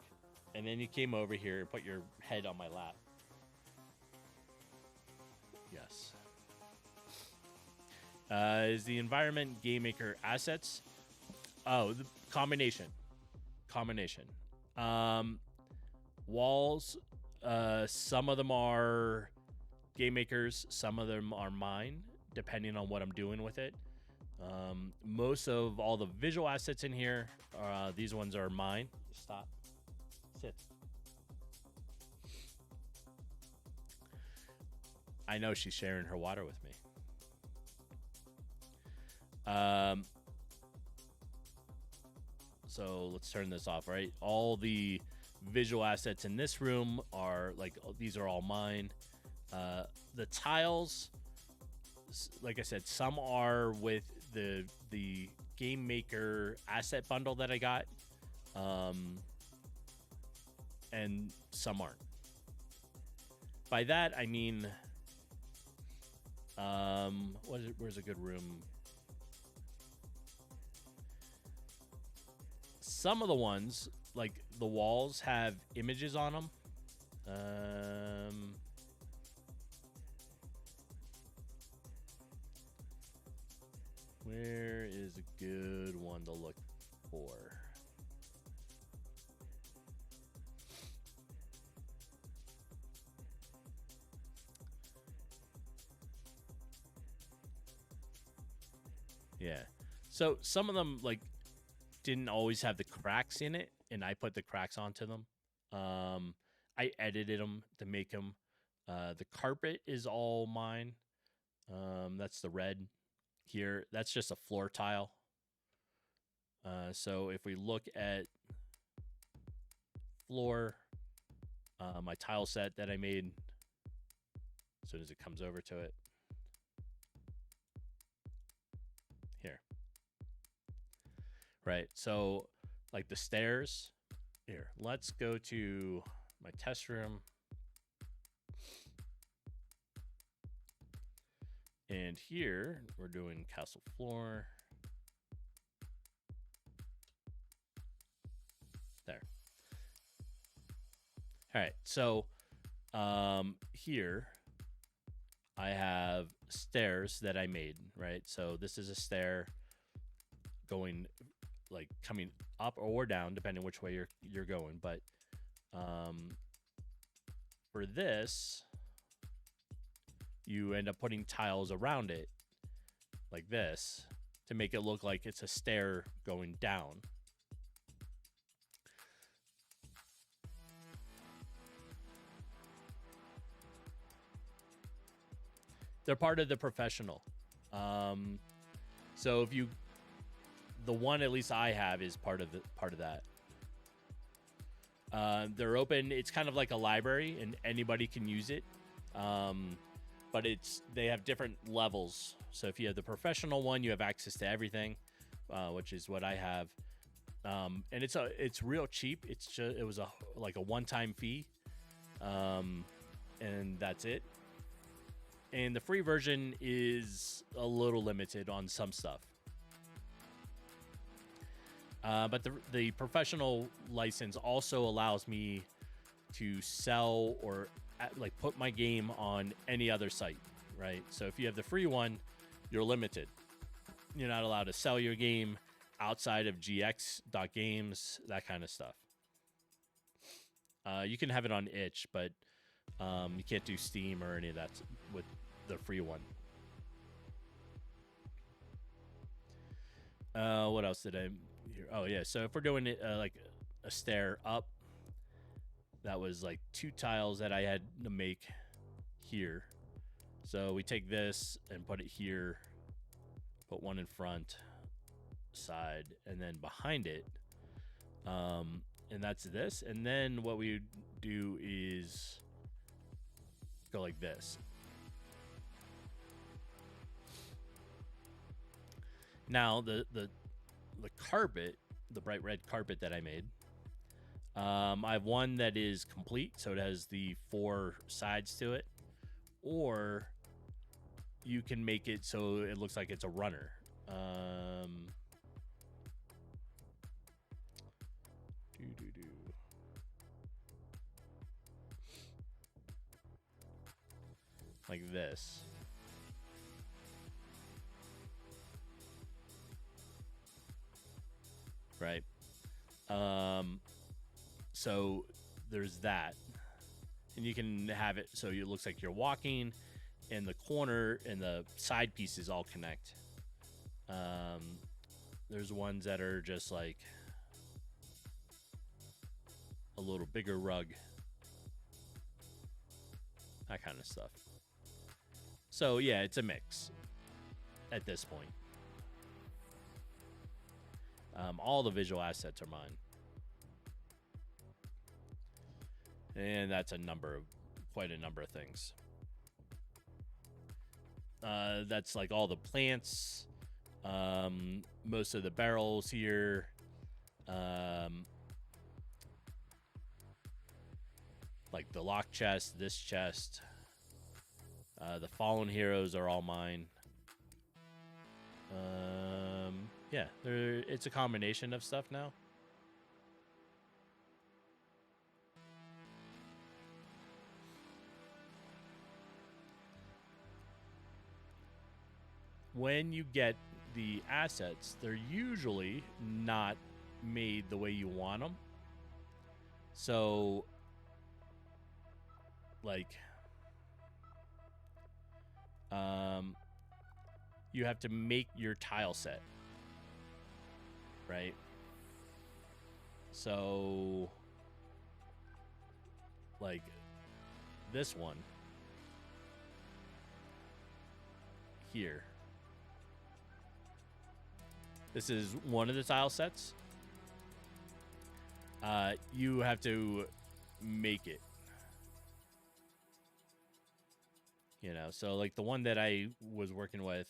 and then you came over here and put your head on my lap. Yes. Is the environment GameMaker assets? Oh, the combination. Walls. Some of them are GameMakers. Some of them are mine, depending on what I'm doing with it. Most of all the visual assets in here, these ones are mine. Stop. Sit. I know she's sharing her water with me. So let's turn this off, right? All the visual assets in this room are like, these are all mine. The tiles, like I said, some are with the GameMaker asset bundle that I got, and some aren't. By that I mean, where's a good room? Some of the ones, like the walls, have images on them. Where is a good one to look for? Yeah. So some of them like didn't always have the cracks in it, and I put the cracks onto them. I edited them to make them. The carpet is all mine. That's the red here. That's just a floor tile. So if we look at floor, my tile set that I made, as soon as it comes over to it, here. Right, so like the stairs, here, let's go to my test room. And here we're doing castle floor. There. All right, so here I have stairs that I made, right? So this is a stair going, like coming up or down, depending which way you're going. But for this, you end up putting tiles around it like this to make it look like it's a stair going down. They're part of the professional. So if you, the one at least I have is part of that. They're open. It's kind of like a library, and anybody can use it. But they have different levels. So if you have the professional one, you have access to everything, which is what I have. And it's real cheap. It's just it was like a one-time fee, and that's it. And the free version is a little limited on some stuff. But the professional license also allows me to sell or like put my game on any other site, right? So if you have the free one, you're limited. You're not allowed to sell your game outside of gx.games, that kind of stuff. You can have it on itch, but you can't do Steam or any of that with the free one. What else did I hear? Oh yeah, so if we're doing it like a stair up, that was like 2 tiles that I had to make here. So we take this and put it here, put one in front, side, and then behind it, and that's this. And then what we do is go like this. Now the carpet, the bright red carpet that I made, I have one that is complete, so it has the 4 sides to it, or you can make it so it looks like it's a runner. Like this. Right. So there's that. And you can have it so it looks like you're walking, and the corner and the side pieces all connect. There's ones that are just like a little bigger rug, that kind of stuff. So yeah, it's a mix at this point. All the visual assets are mine, and that's quite a number of things. That's like all the plants, most of the barrels here, like the lock chest, this chest, the fallen heroes are all mine. Yeah, it's a combination of stuff now. When you get the assets, they're usually not made the way you want them. So, like, you have to make your tile set, right? So, like, this one here. This is one of the tile sets. You have to make it. You know, so like the one that I was working with,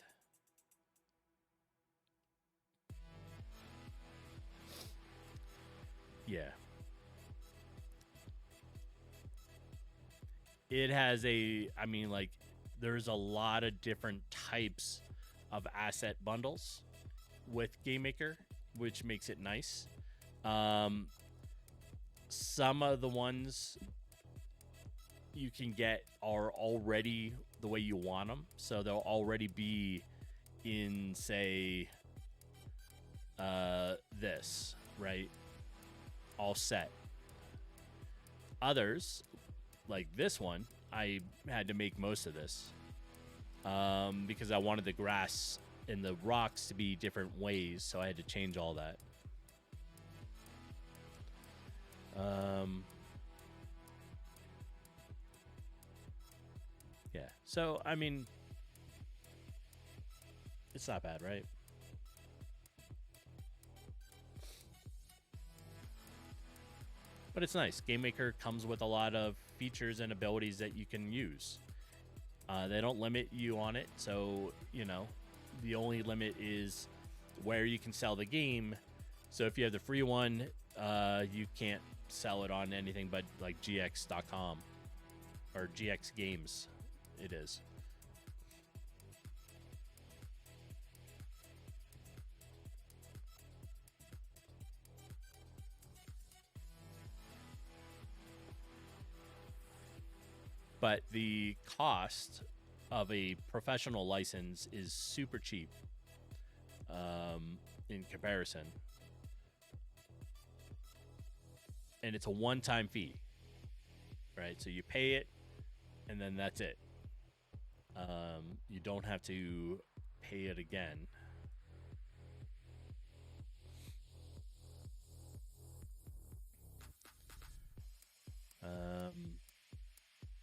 yeah. It has I mean, like, there's a lot of different types of asset bundles with GameMaker, which makes it nice. Some of the ones you can get are already the way you want them, so they'll already be in, say, this, right? All set. Others, like this one, I had to make most of this because I wanted the grass and the rocks to be different ways, so I had to change all that. Yeah, so I mean, it's not bad, right? But it's nice. GameMaker comes with a lot of features and abilities that you can use. They don't limit you on it, so, you know, the only limit is where you can sell the game. So if you have the free one, you can't sell it on anything but like gx.com or GX Games. It is. But the cost of a professional license is super cheap in comparison. And it's a one-time fee, right? So you pay it, and then that's it. You don't have to pay it again.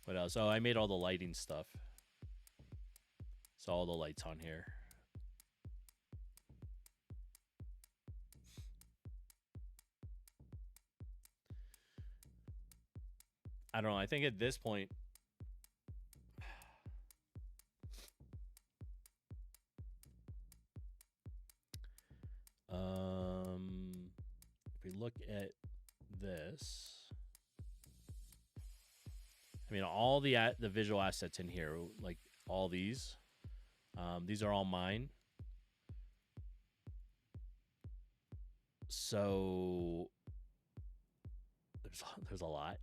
What else? Oh, I made all the lighting stuff. So all the lights on here. I don't know. I think at this point, if we look at this, I mean, all the visual assets in here, like all these are all mine. So there's a lot.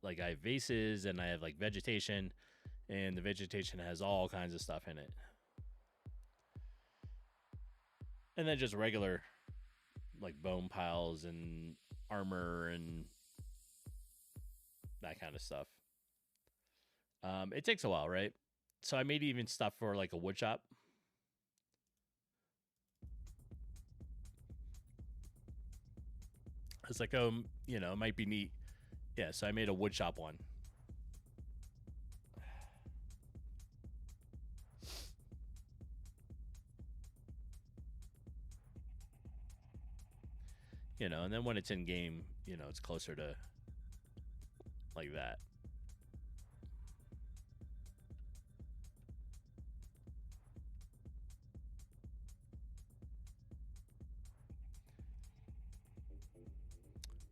Like I have vases and I have like vegetation, and the vegetation has all kinds of stuff in it. And then just regular like bone piles and armor and that kind of stuff. It takes a while, right? So I made even stuff for like a wood shop. It's like, you know, it might be neat. Yeah, so I made a wood shop one. You know, and then when it's in game, you know, it's closer to like that.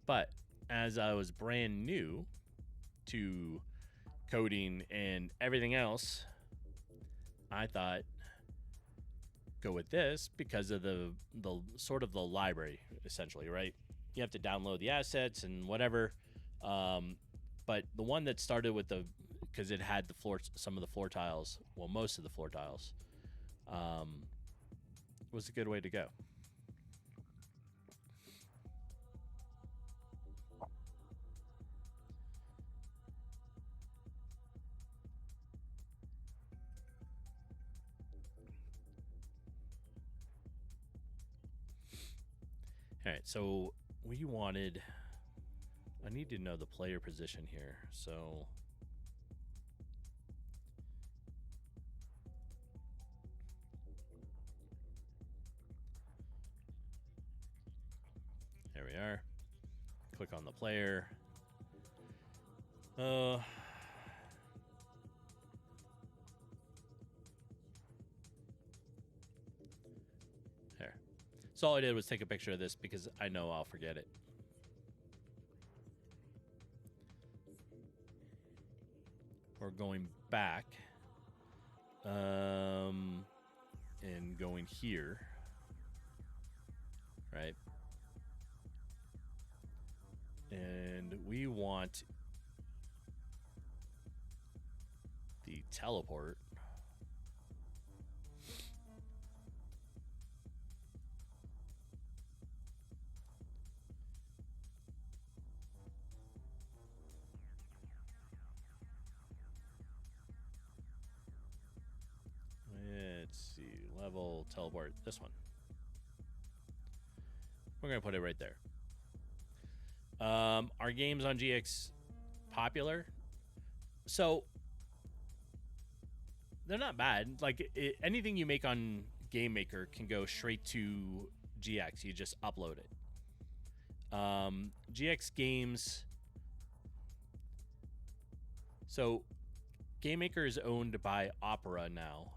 But as I was brand new to coding and everything else, I thought go with this because of the sort of the library, essentially, right? You have to download the assets and whatever. But the one that started with because it had the floor, some of the floor tiles, well, most of the floor tiles, was a good way to go. All right, so we wanted, I need to know the player position here. So there we are. Click on the player. There. So all I did was take a picture of this because I know I'll forget it. We're going back and going here, right? And we want the teleport. Let's see, level teleport, this one. We're gonna put it right there. Are games on GX popular? So they're not bad. Like anything you make on GameMaker can go straight to GX. You just upload it. GX games. So GameMaker is owned by Opera now.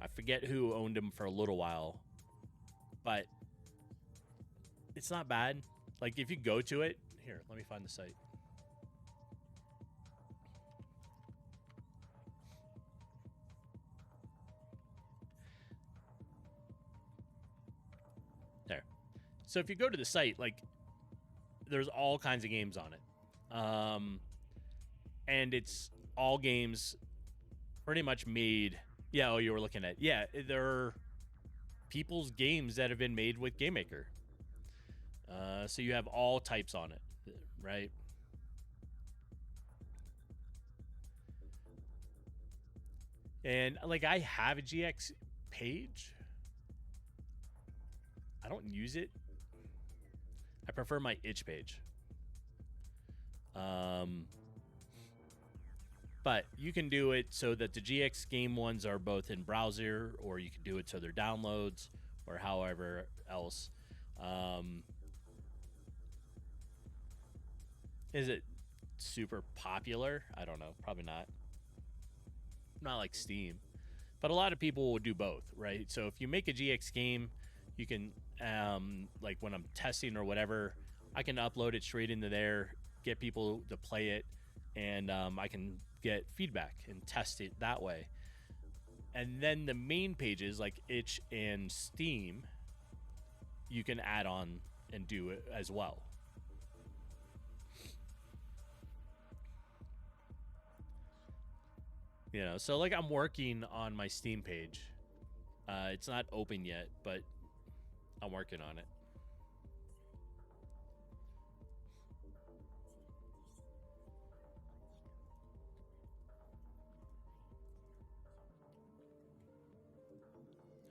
I forget who owned them for a little while, but it's not bad. Like if you go to it, here, let me find the site. There. So if you go to the site, like there's all kinds of games on it. And it's all games pretty much made. Yeah, oh, you were looking at. Yeah, there are people's games that have been made with GameMaker. So you have all types on it, right? And like I have a GX page. I don't use it. I prefer my itch page. But you can do it so that the GX game ones are both in browser, or you can do it so they're downloads, or however else. Is it super popular? I don't know. Probably not. Not like Steam. But a lot of people will do both, right? So if you make a GX game, you can, like when I'm testing or whatever, I can upload it straight into there, get people to play it, and I can get feedback and test it that way. And then the main pages like itch and Steam, you can add on and do it as well. You know, so like I'm working on my Steam page. It's not open yet, but I'm working on it.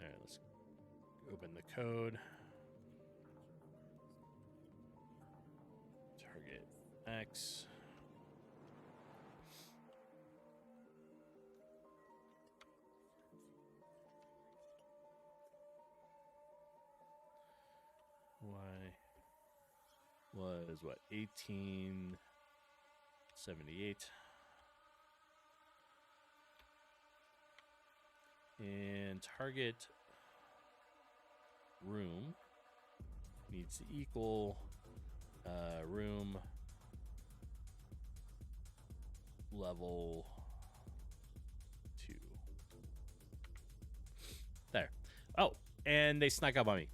All right, let's open the code. Target X. Y was what, 1878. And target room needs to equal room level 2. There. Oh, and they snuck up on me.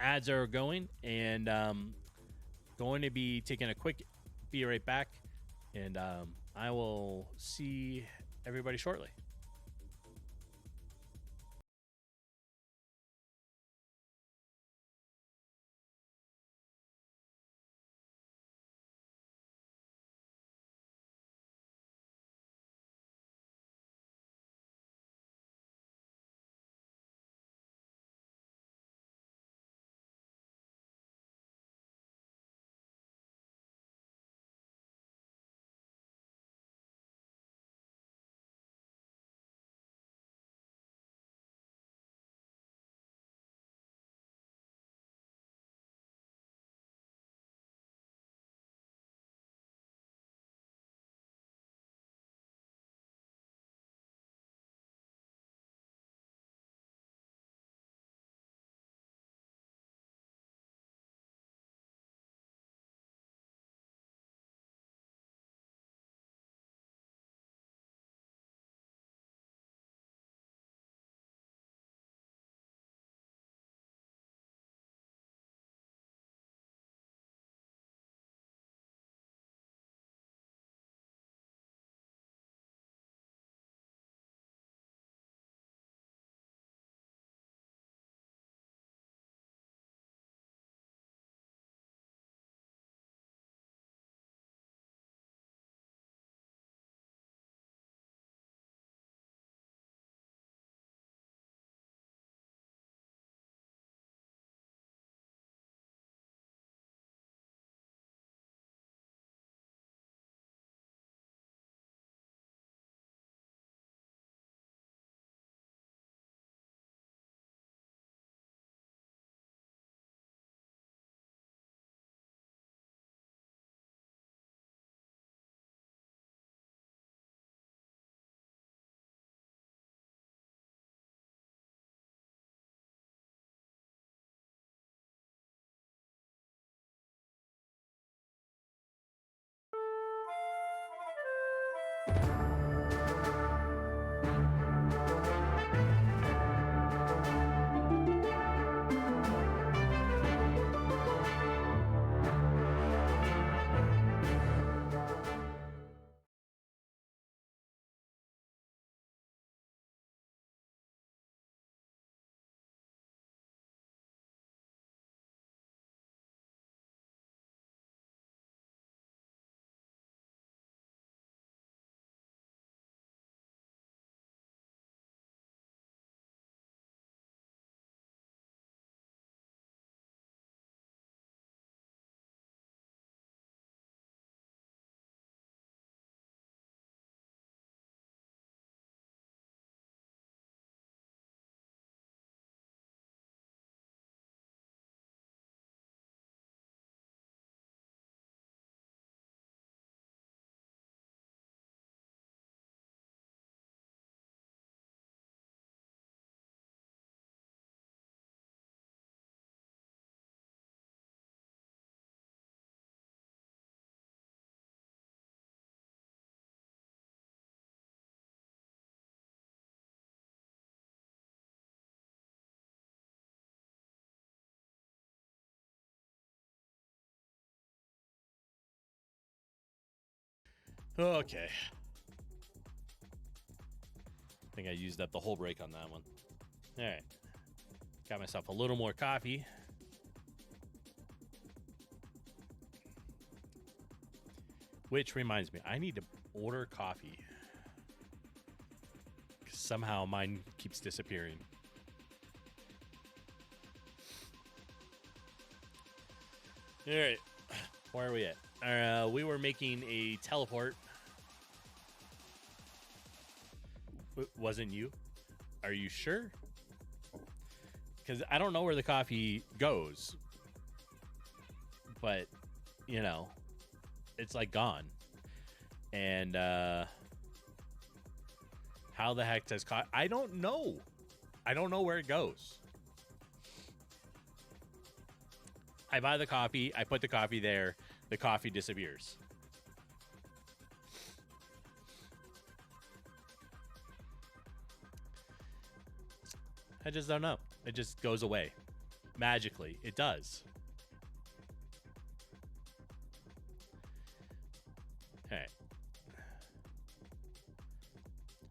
Ads are going, and going to be taking a quick be right back, and I will see everybody shortly. Okay. I think I used up the whole break on that one. All right. Got myself a little more coffee. Which reminds me, I need to order coffee. 'Cause somehow mine keeps disappearing. All right. Where are we at? We were making a teleport. Wasn't you? Are you sure? Because I don't know where the coffee goes. But, you know, it's like gone. And how the heck does coffee? I don't know. I don't know where it goes. I buy the coffee. I put the coffee there. The coffee disappears. I just don't know. It just goes away. Magically. It does. Okay.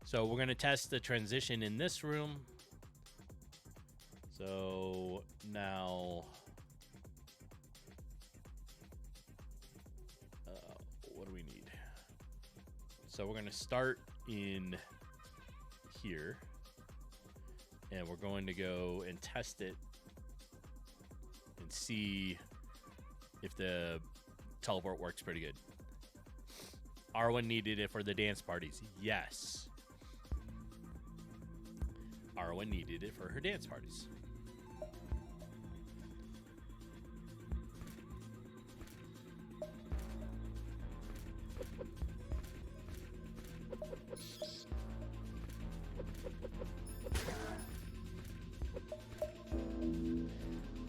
So we're going to test the transition in this room. So now... what do we need? So we're going to start in here. And we're going to go and test it and see if the teleport works pretty good. Arwen needed it for the dance parties. Yes. Arwen needed it for her dance parties.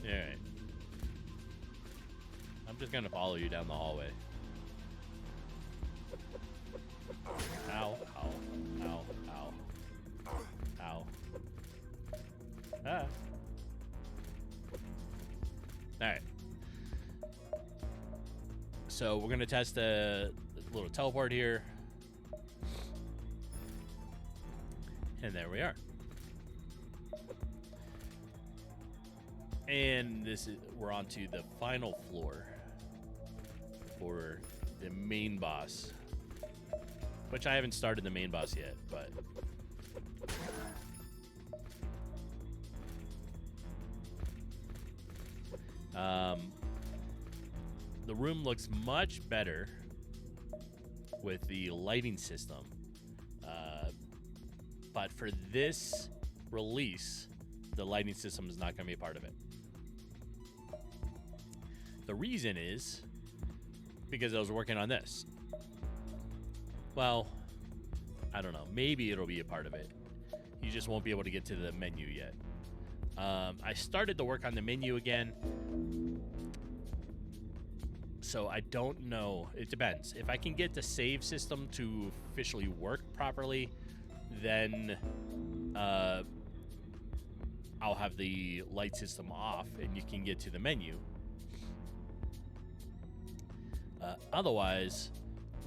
Alright. I'm just gonna follow you down the hallway. Ow, ow, ow, ow. Ow. Ah. Alright. So we're gonna test the little teleport here. And there we are. And we're on to the final floor for the main boss, which I haven't started the main boss yet, but the room looks much better with the lighting system, but for this release, the lighting system is not going to be a part of it. The reason is because I was working on this. Well, I don't know. Maybe it'll be a part of it. You just won't be able to get to the menu yet. I started to work on the menu again. So I don't know. It depends. If I can get the save system to officially work properly, then I'll have the light system off and you can get to the menu. Otherwise,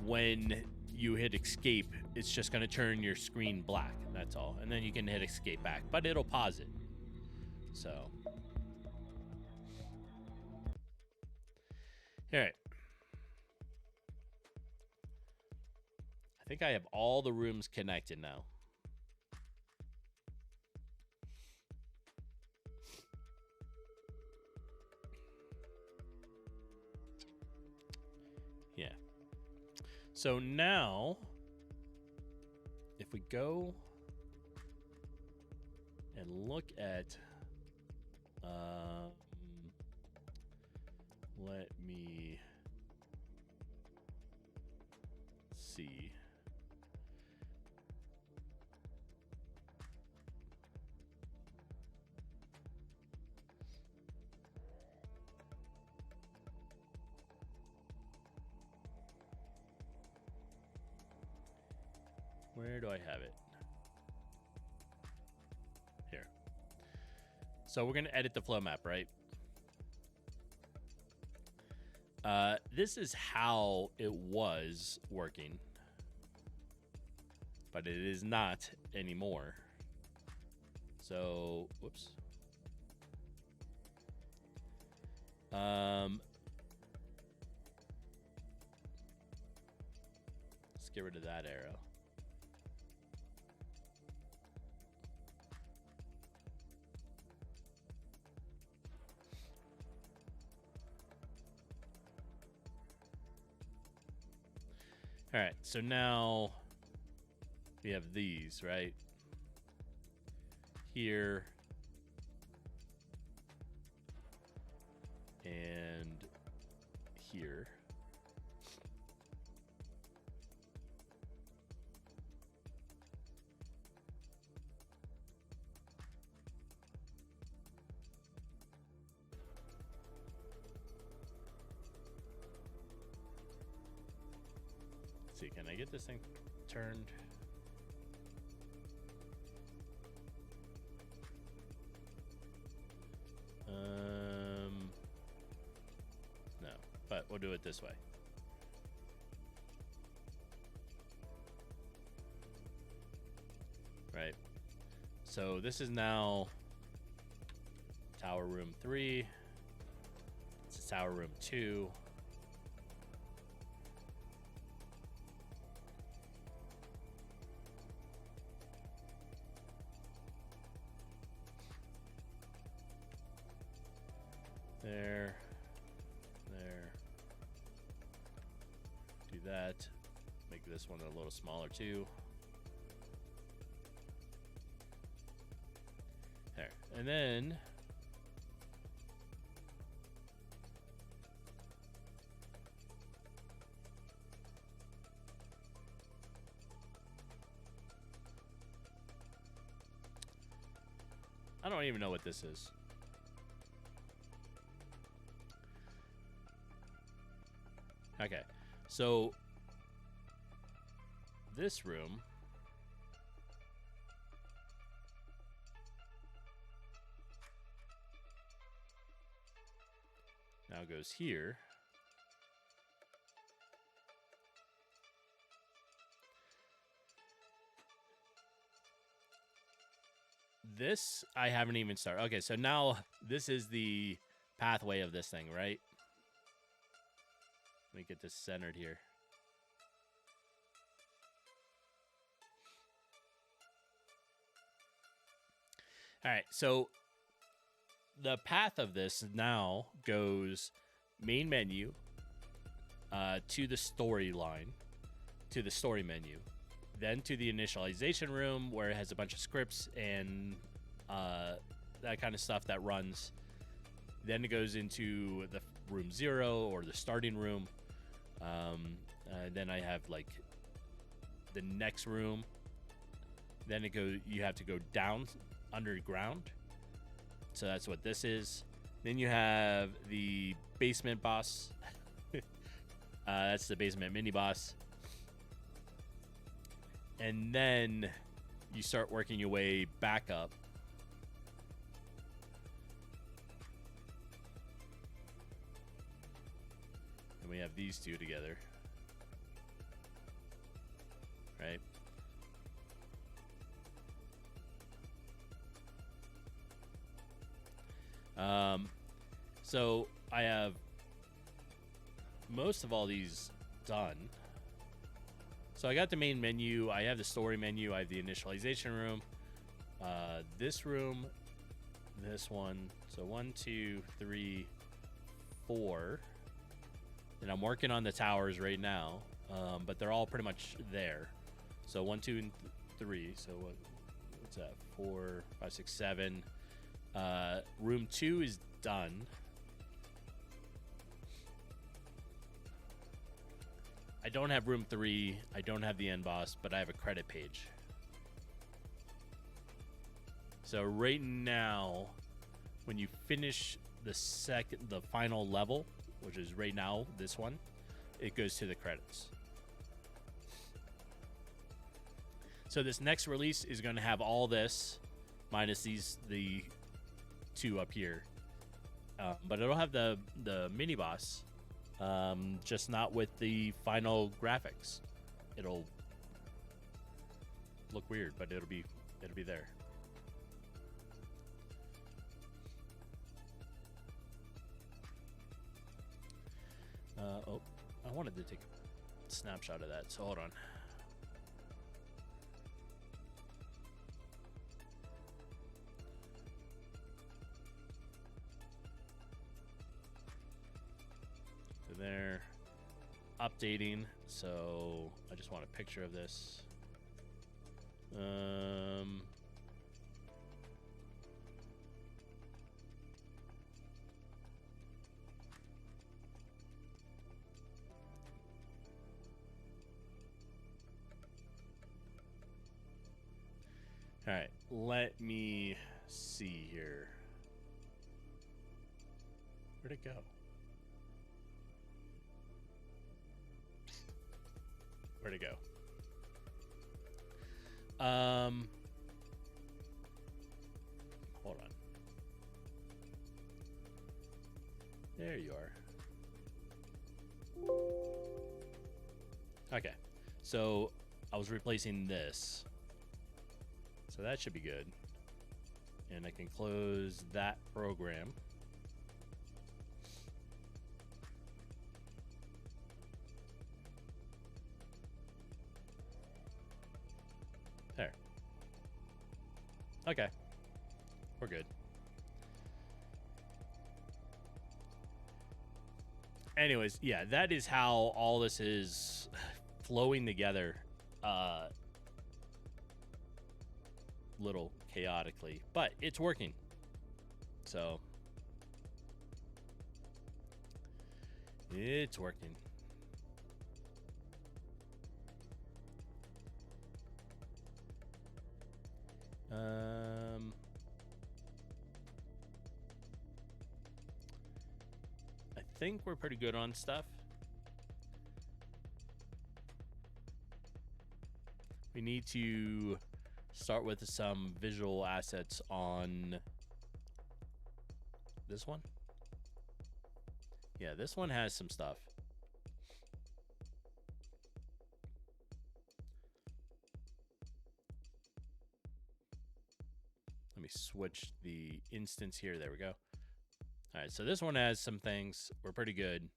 when you hit escape, it's just going to turn your screen black. That's all. And then you can hit escape back, but it'll pause it. So, all right. I think I have all the rooms connected now. Yeah. So now, if we go and look at, let me see. Where do I have it? Here. So we're going to edit the flow map, right? This is how it was working. but it is not anymore. So, whoops. Let's get rid of that arrow. All right, so now we have these, right? Here and here. Let's see, can I get this thing turned? No, but we'll do it this way. Right. So this is now tower room 3. This is tower room 2. There. Do that. Make this one a little smaller too. There. And then I don't even know what this is. Okay, so this room now goes here. This I haven't even started. Okay, so now this is the pathway of this thing, right? Let me get this centered here. All right, so the path of this now goes main menu to the storyline, to the story menu, then to the initialization room where it has a bunch of scripts and that kind of stuff that runs. Then it goes into the room 0 or the starting room. Then I have like the next room. Then you have to go down underground. So that's what this is. Then you have the basement boss. That's the basement mini boss. And then you start working your way back up. And we have these two together. Right? So I have most of all these done. So I got the main menu, I have the story menu, I have the initialization room, this room, this one. So 1, 2, 3, 4. And I'm working on the towers right now, but they're all pretty much there. So 1, 2, and 3. So what's that? 4, 5, 6, 7. Room 2 is done. I don't have room 3. I don't have the end boss, but I have a credit page. So right now, when you finish the final level, which is right now this one, it goes to the credits. So this next release is going to have all this, minus the 2 up here, but it'll have the mini boss. Just not with the final graphics. look weird, but it'll be there. Oh, I wanted to take a snapshot of that, so hold on. So there, updating. So I just want a picture of this. All right, let me see here. Where'd it go? Where'd it go? Hold on. There you are. Okay, so I was replacing this. So that should be good. And I can close that program. There. Okay. We're good. Anyways, yeah, that is how all this is flowing together. Little chaotically, but it's working. So it's working. I think we're pretty good on stuff. We need to start with some visual assets on this one. Yeah, this one has some stuff. Let me switch the instance here. There we go. All right, so this one has some things. We're pretty good.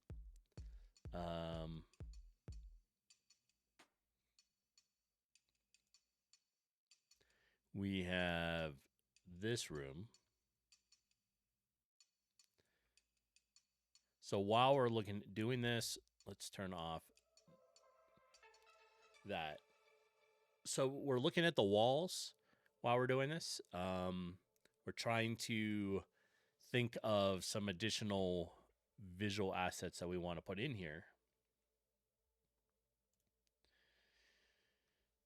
We have this room. So while we're doing this, let's turn off that. So we're looking at the walls while we're doing this. We're trying to think of some additional visual assets that we want to put in here.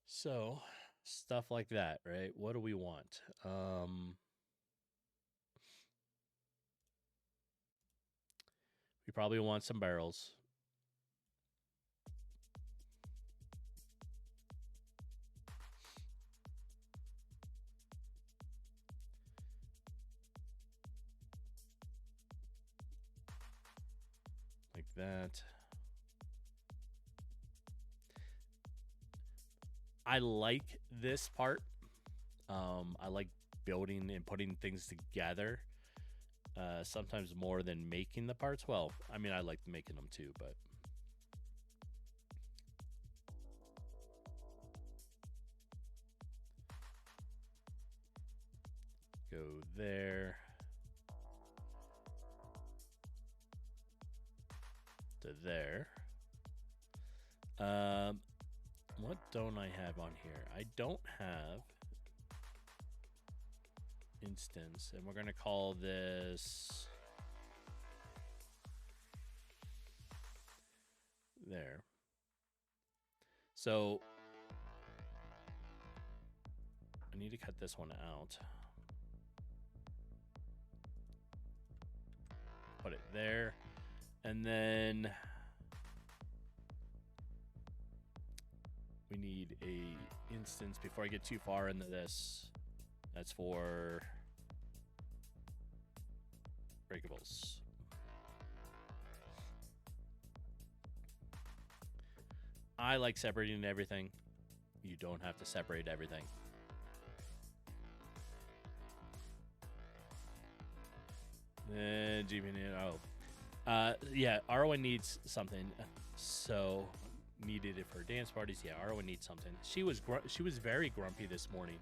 So stuff like that, right? What do we want? We probably want some barrels. Like that. I like this part. I like building and putting things together. Sometimes more than making the parts. Well, I mean, I like making them too, but go there to there. What don't I have on here? I don't have instance, and we're gonna call this there. So I need to cut this one out. Put it there, and then we need a instance before I get too far into this. That's for breakables. I like separating everything. you don't have to separate everything. Yeah, Arwen needs something. So needed it for dance parties. Yeah, Arwen needs something. She was very grumpy this morning.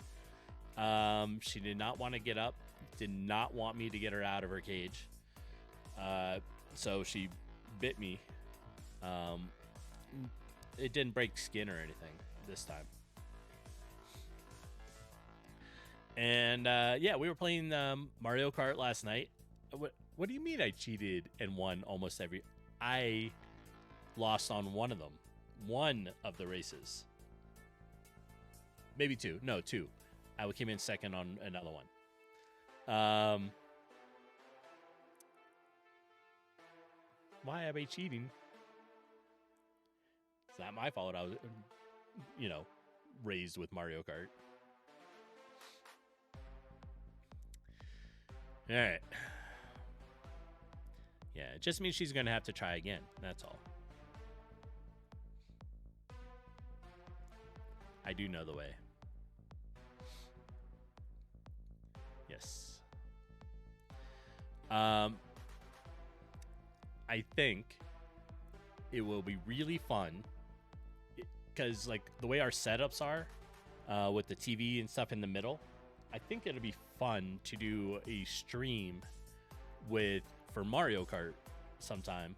She did not want to get up. Did not want me to get her out of her cage. So she bit me. It didn't break skin or anything this time. And yeah, we were playing Mario Kart last night. What do you mean I cheated and won almost every? I lost on one of them. One of the races. Maybe two. No, two. I came in second on another one. Why am I cheating? It's not my fault. I was, raised with Mario Kart. All right. Yeah, it just means she's going to have to try again. That's all. I do know the way. Yes. I think it will be really fun because, like, the way our setups are with the TV and stuff in the middle, I think it'll be fun to do a stream for Mario Kart sometime,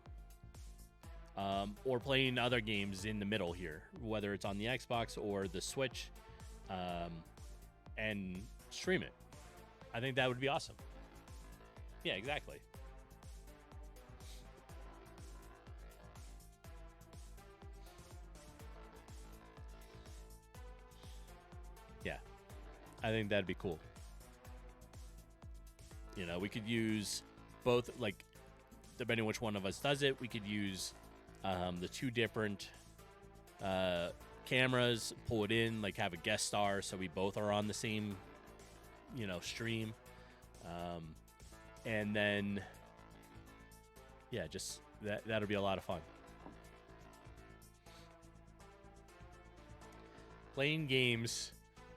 or playing other games in the middle here, whether it's on the Xbox or the Switch, and stream it. I think that would be awesome. Yeah, exactly. Yeah, I think that'd be cool. We could use both, like, depending on which one of us does it, we could use the two different cameras, pull it in, like have a guest star so we both are on the same, stream. And then, yeah, just that'll be a lot of fun. Playing games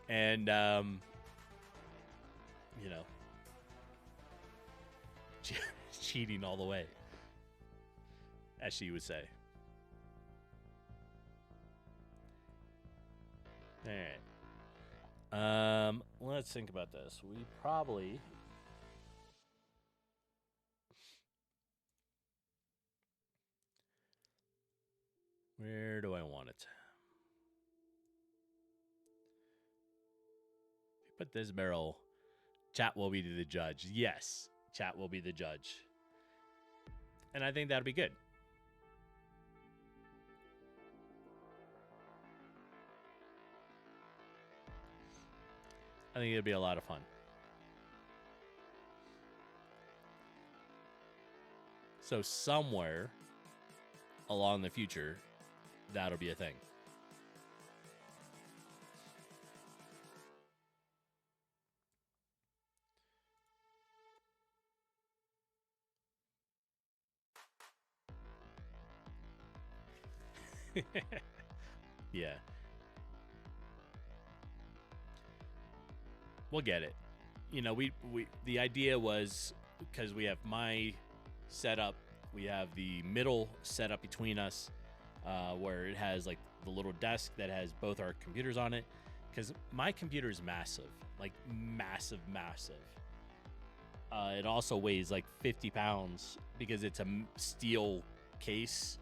and, cheating all the way, as she would say. All right. Let's think about this. We probably where do I want it? If we put this barrel, chat will be the judge. Yes, chat will be the judge. And I think that'll be good. I think it'll be a lot of fun. So somewhere along the future, that'll be a thing. Yeah. We'll get it. The idea was, because we have my setup, we have the middle setup between us, where it has like the little desk that has both our computers on it, because my computer is massive, like massive. It also weighs like 50 pounds because it's a steel case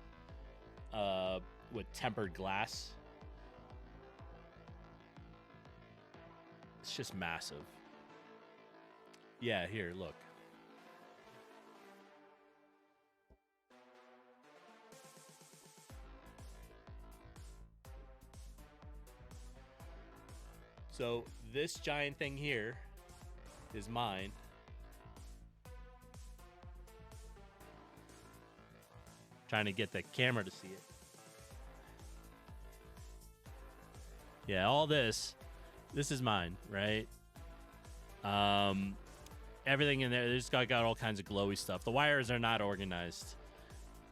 with tempered glass. It's just massive. Yeah, here, look. So this giant thing here is mine. Trying to get the camera to see it. Yeah, all this is mine, right? Everything in there, there's got all kinds of glowy stuff. The wires are not organized.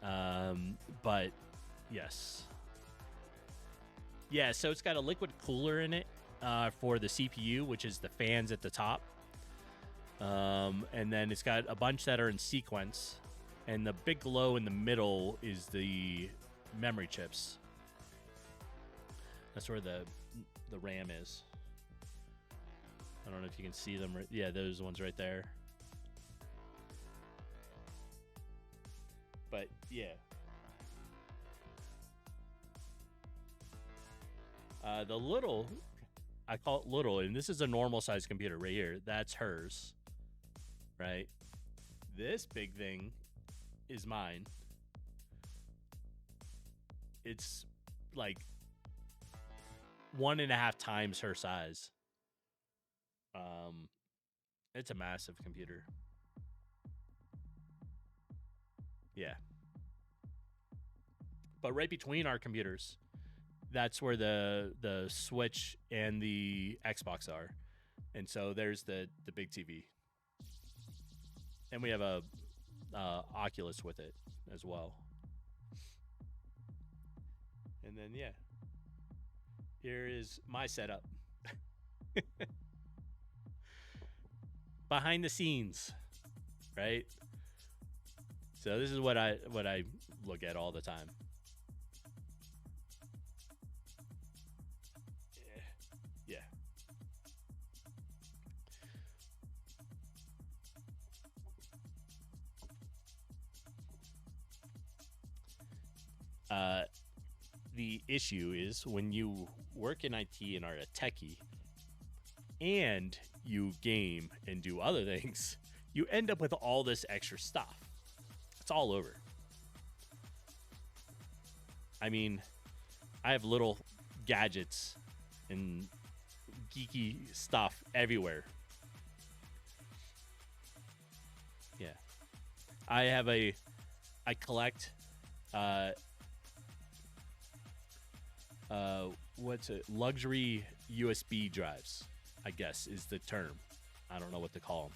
But yes. Yeah, so it's got a liquid cooler in it for the CPU, which is the fans at the top. And then it's got a bunch that are in sequence. And the big glow in the middle is the memory chips. That's where the RAM is. I don't know if you can see them. Yeah, those ones right there. But, yeah. The little, I call it little, and this is a normal size computer right here. That's hers, right? This big thing is mine. It's like 1.5 times her size. It's a massive computer. Yeah. But right between our computers, that's where the Switch and the Xbox are. And so there's the big TV. And we have a Oculus with it as well. And then, yeah. Here is my setup. Behind the scenes, right? So this is what I look at all the time. Yeah. The issue is when you work in IT and are a techie and you game and do other things, you end up with all this extra stuff. It's all over. I mean, I have little gadgets and geeky stuff everywhere. Yeah. I collect what's it? Luxury USB drives, I guess is the term. I don't know what to call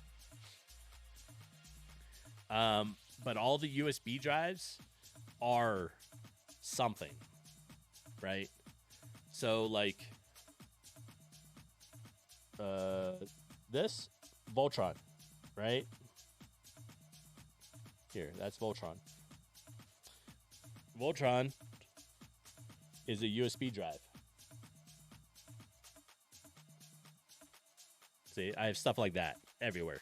them. But all the USB drives are something, right? So like this Voltron, right? Here, that's Voltron. Voltron is a USB drive. See, I have stuff like that everywhere.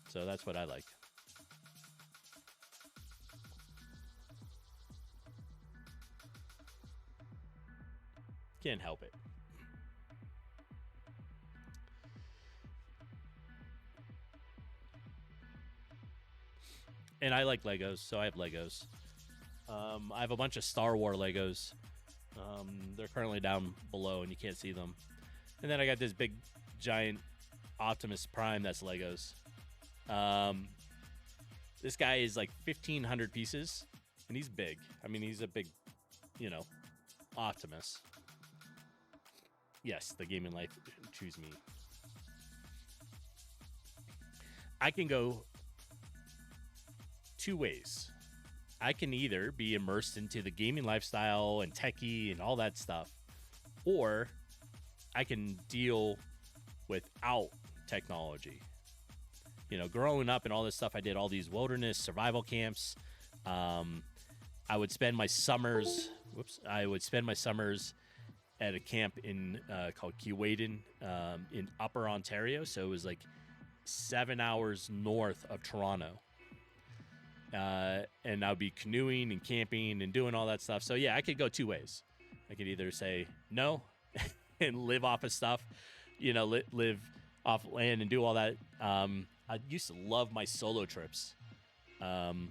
So that's what I like. Can't help it. And I like Legos, so I have Legos. I have a bunch of Star Wars Legos. They're currently down below, and you can't see them. And then I got this big, giant Optimus Prime that's Legos. This guy is like 1,500 pieces, and he's big. I mean, he's a big, Optimus. Yes, the gaming life, choose me. I can go two ways. I can either be immersed into the gaming lifestyle and techie and all that stuff, or I can deal without technology. Growing up and all this stuff, I did all these wilderness survival camps. I would spend my summers. At a camp in called Keewaydin in Upper Ontario. So it was like 7 hours north of Toronto. And I would be canoeing and camping and doing all that stuff. So yeah, I could go two ways. I could either say no and live off of stuff, live off land and do all that. I used to love my solo trips. So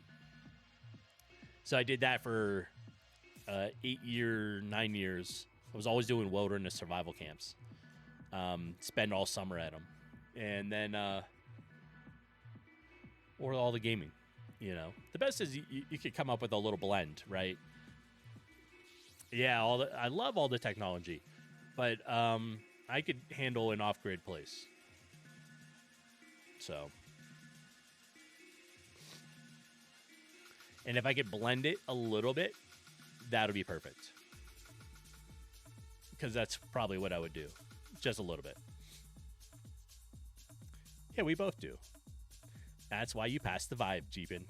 I did that for 9 years. I was always doing wilderness survival camps. Spend all summer at them. And then, or all the gaming, The best is you could come up with a little blend, right? Yeah, I love all the technology. But I could handle an off-grid place. So. And if I could blend it a little bit, that'll be perfect. because that's probably what I would do, just a little bit. Yeah, we both do. That's why you pass the vibe, Jeepin.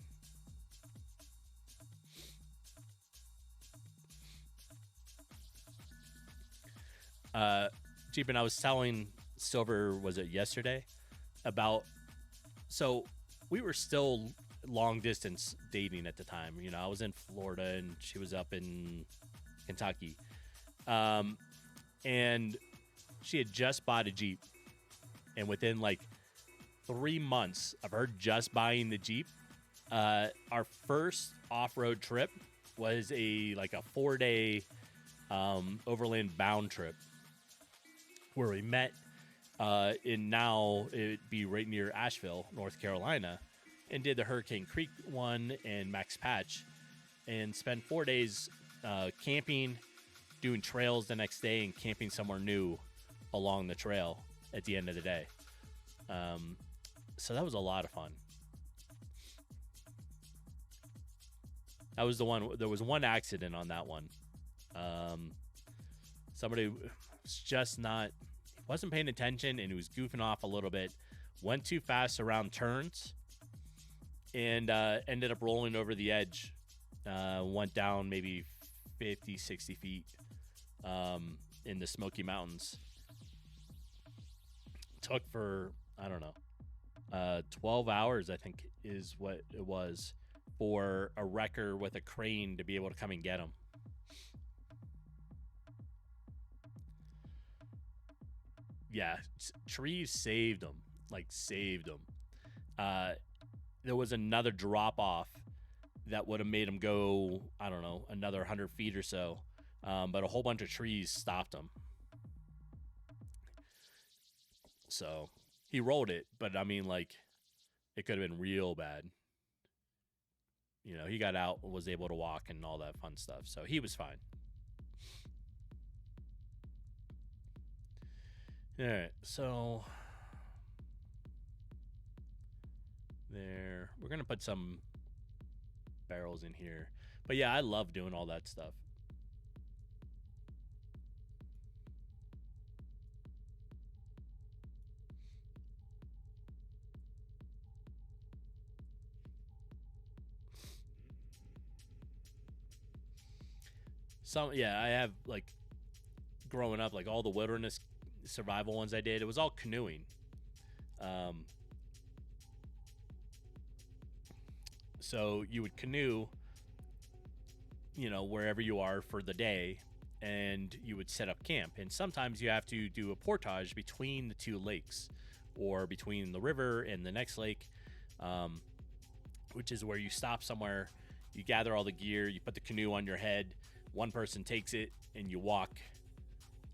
Jeepin, I was telling Silver, was it yesterday, about, so we were still long distance dating at the time. You know, I was in Florida and she was up in Kentucky. And she had just bought a Jeep. And within like 3 months of her just buying the Jeep, our first off-road trip was a 4-day overland bound trip where we met in, now it'd be right near Asheville, North Carolina, and did the Hurricane Creek one and Max Patch, and spent 4 days camping, doing trails the next day, and camping somewhere new along the trail at the end of the day. So that was a lot of fun. That was the one. There was one accident on that one. Somebody was just wasn't paying attention, and he was goofing off a little bit. Went too fast around turns, and ended up rolling over the edge. Went down maybe 50, 60 feet in the Smoky Mountains. Took for, I don't know, 12 hours, I think is what it was, for a wrecker with a crane to be able to come and get him. Yeah, trees saved him, saved him. There was another drop off that would have made him go, I don't know, another 100 feet or so, but a whole bunch of trees stopped him. So he rolled it, but I mean, it could have been real bad. You know, he got out, was able to walk and all that fun stuff. So he was fine. All right, so there, we're going to put some barrels in here. But yeah, I love doing all that stuff. I have, growing up, all the wilderness survival ones I did, it was all canoeing. So you would canoe, wherever you are for the day, and you would set up camp. And sometimes you have to do a portage between the two lakes, or between the river and the next lake, which is where you stop somewhere, you gather all the gear, you put the canoe on your head, one person takes it, and you walk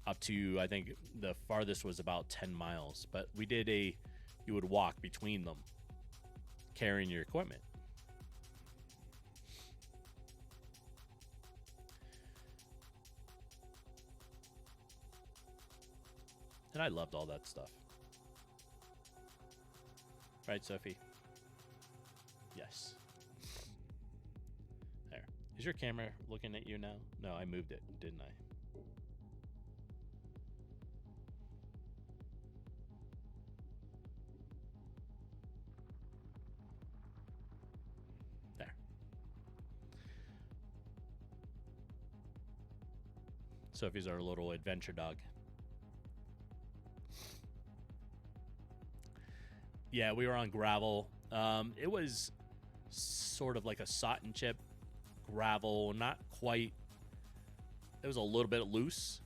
up to, I think the farthest was about 10 miles. But we did you would walk between them, carrying your equipment. And I loved all that stuff. Right, Sophie? Yes. There. Is your camera looking at you now? No, I moved it, didn't I? There. Sophie's our little adventure dog. Yeah, we were on gravel. It was sort of like a salt and chip gravel, not quite. It was a little bit loose,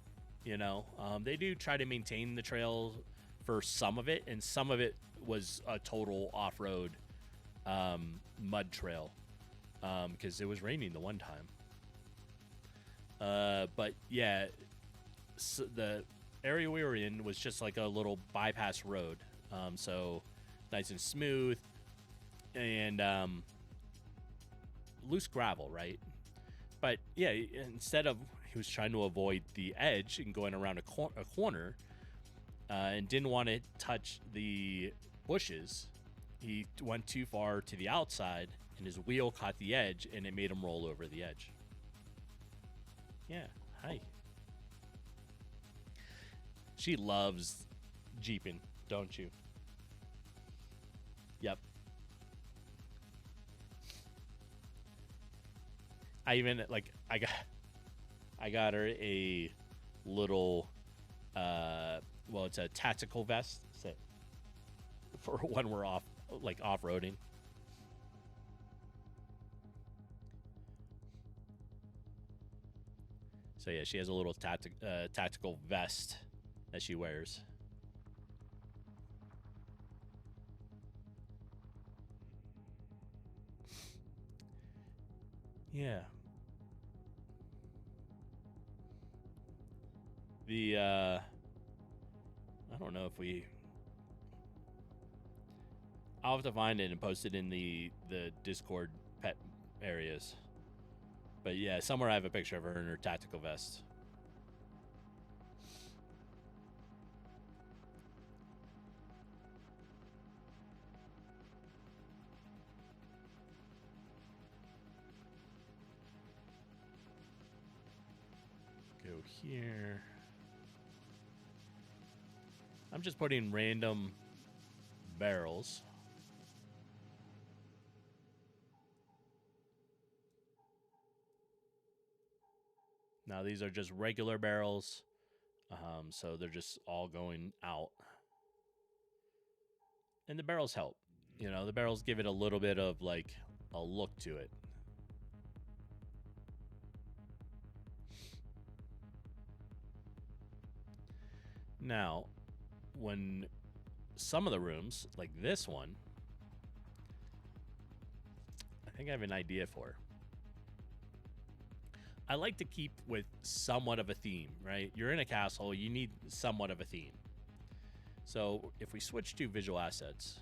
They do try to maintain the trail for some of it, and some of it was a total off-road mud trail because it was raining the one time. But yeah, so the area we were in was just like a little bypass road, so nice and smooth, and loose gravel, right? But yeah, instead of, he was trying to avoid the edge and going around a corner, and didn't want to touch the bushes, he went too far to the outside, and his wheel caught the edge, and it made him roll over the edge. Yeah, hi. She loves jeeping, don't you? Yep. I even I got her a little well, it's a tactical vest for when we're off-roading. So yeah, she has a little tactical vest that she wears. Yeah. I don't know if I'll have to find it and post it in the Discord pet areas. But yeah, somewhere I have a picture of her in her tactical vest. Go here. I'm just putting random barrels. Now these are just regular barrels, so they're just all going out. And the barrels help. You know, the barrels give it a little bit of like a look to it. Now, when some of the rooms, like this one, I think I have an idea for. I like to keep with somewhat of a theme, right? You're in a castle, you need somewhat of a theme. So if we switch to visual assets,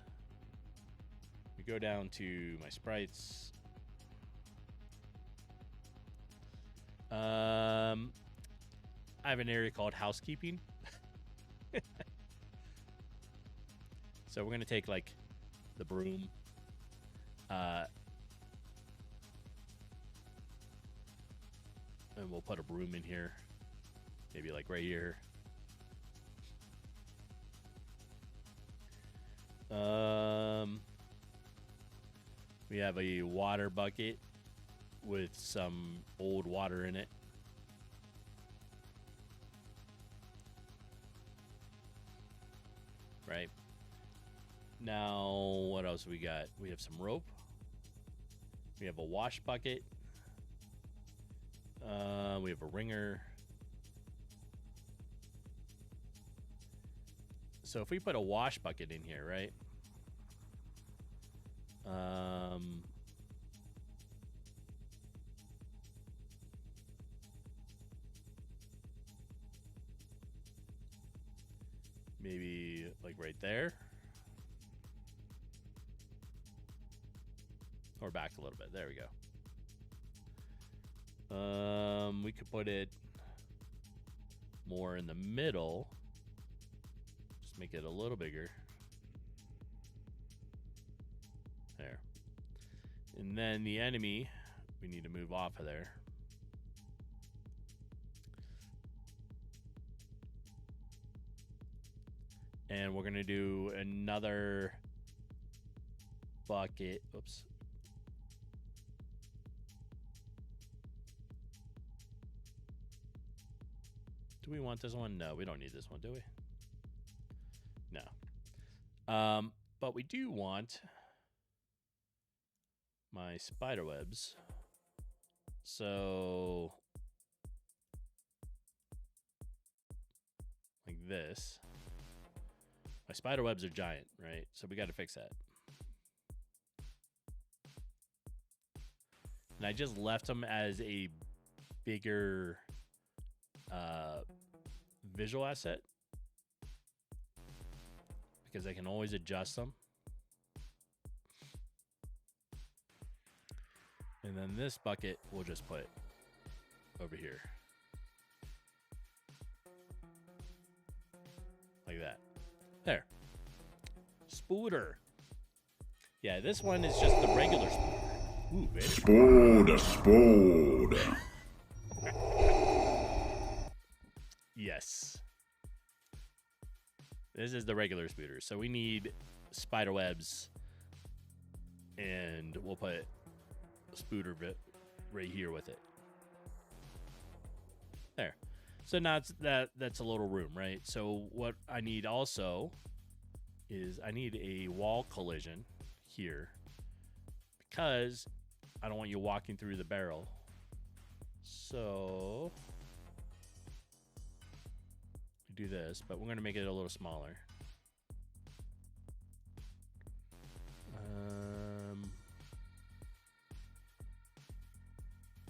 we go down to my sprites. I have an area called housekeeping. So we're going to take like the broom. And we'll put a broom in here. Maybe like right here. We have a water bucket with some old water in it. Right. Now, what else we got? We have some rope. We have a wash bucket. We have a ringer. So if we put a wash bucket in here, right? Maybe like right there. Or back a little bit. There we go. We could put it more in the middle. Just make it a little bigger. There. And then the enemy, we need to move off of there. And we're going to do another bucket. Oops. Do we want this one? No, we don't need this one, do we? No. But we do want my spider webs. So like this. My spider webs are giant, right? So we got to fix that. And I just left them as a bigger visual asset because I can always adjust them. And then this bucket we'll just put over here. Like that. There. Spooder. Yeah, this one is just the regular spooder. Ooh, Spooder. Yes. This is the regular spooter. So we need spider webs, and we'll put a spooter bit right here with it. There. So now that's a little room, right? So what I need also is I need a wall collision here, because I don't want you walking through the barrel. So we do this, but we're going to make it a little smaller.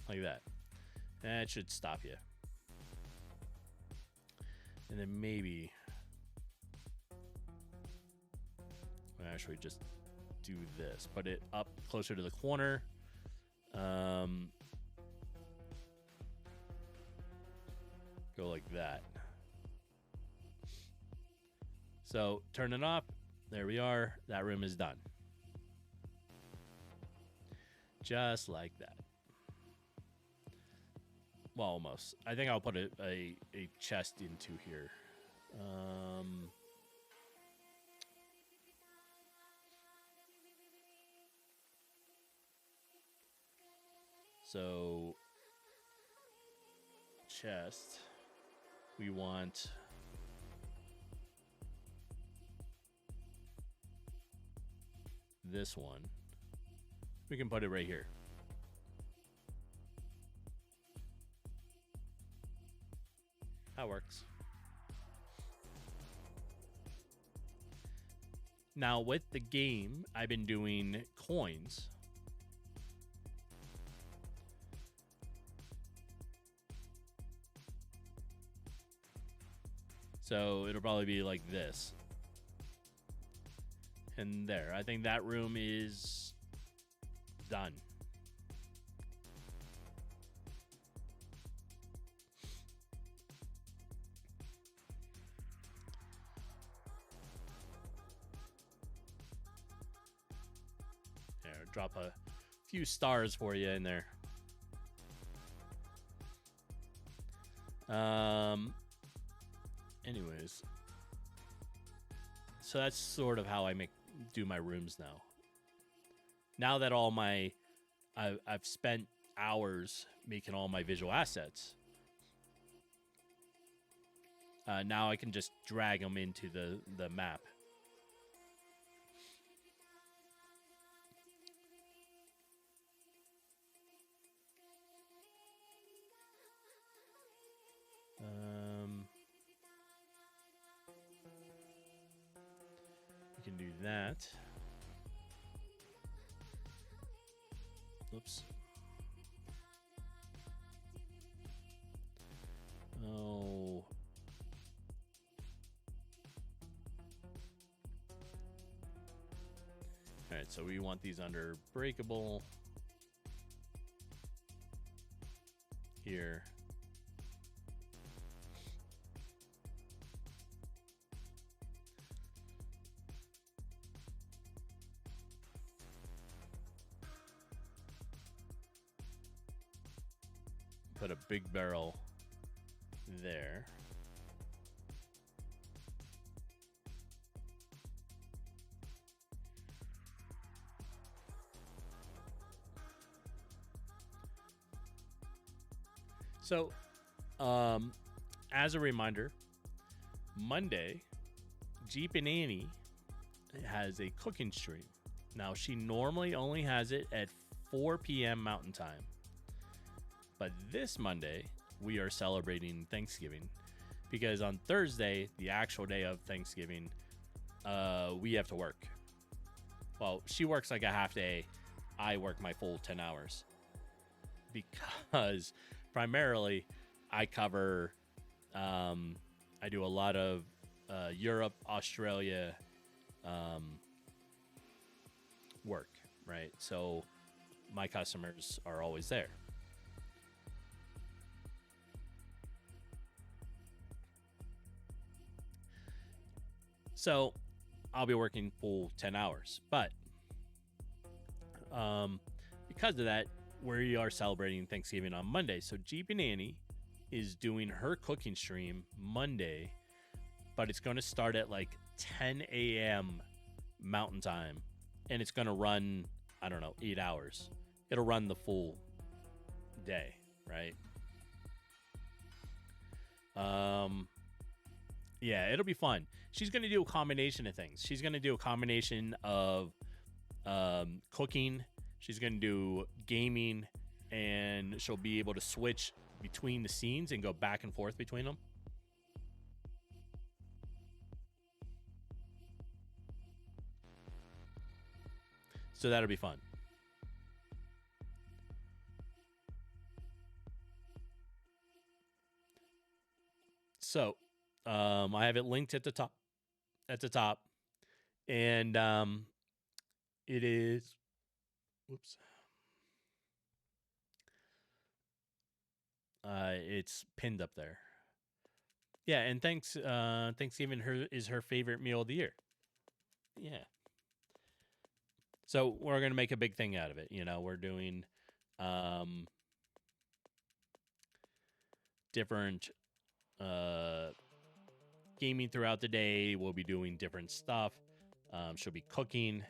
Like that. That should stop you. And then maybe we'll actually just do this. Put it up closer to the corner. Go like that. So turn it off. There we are. That room is done. Just like that. Well, almost. I think I'll put a chest into here. So chest. We want this one. We can put it right here. That works. Now with the game, I've been doing coins. So it'll probably be like this. And there. I think that room is done. There, drop a few stars for you in there. Anyways, so that's sort of how I do my rooms now. Now that all my I've spent hours making all my visual assets. Now I can just drag them into the map. We can do that. Oops. Oh. All right, so we want these under breakable here. Put a big barrel there. So, as a reminder, Monday, Jeep and Annie has a cooking stream. Now, she normally only has it at 4 p.m. Mountain Time. But this Monday, we are celebrating Thanksgiving because on Thursday, the actual day of Thanksgiving, we have to work. Well, she works like a half day. I work my full 10 hours because primarily I cover, I do a lot of Europe, Australia work, right? So my customers are always there. So I'll be working full 10 hours, but because of that, we are celebrating Thanksgiving on Monday. So Jeep and Annie is doing her cooking stream Monday but it's going to start at like 10 a.m. Mountain Time, and it's going to run, I don't know, 8 hours. It'll run the full day, right? Yeah, it'll be fun. She's going to do a combination of things. She's going to do a combination of cooking. She's going to do gaming, and she'll be able to switch between the scenes and go back and forth between them. So that'll be fun. So, I have it linked at the top. And it is. Whoops. It's pinned up there. Yeah, and Thanksgiving is her favorite meal of the year. Yeah. So we're gonna make a big thing out of it. You know, we're doing different gaming throughout the day. We'll be doing different stuff. She'll be cooking.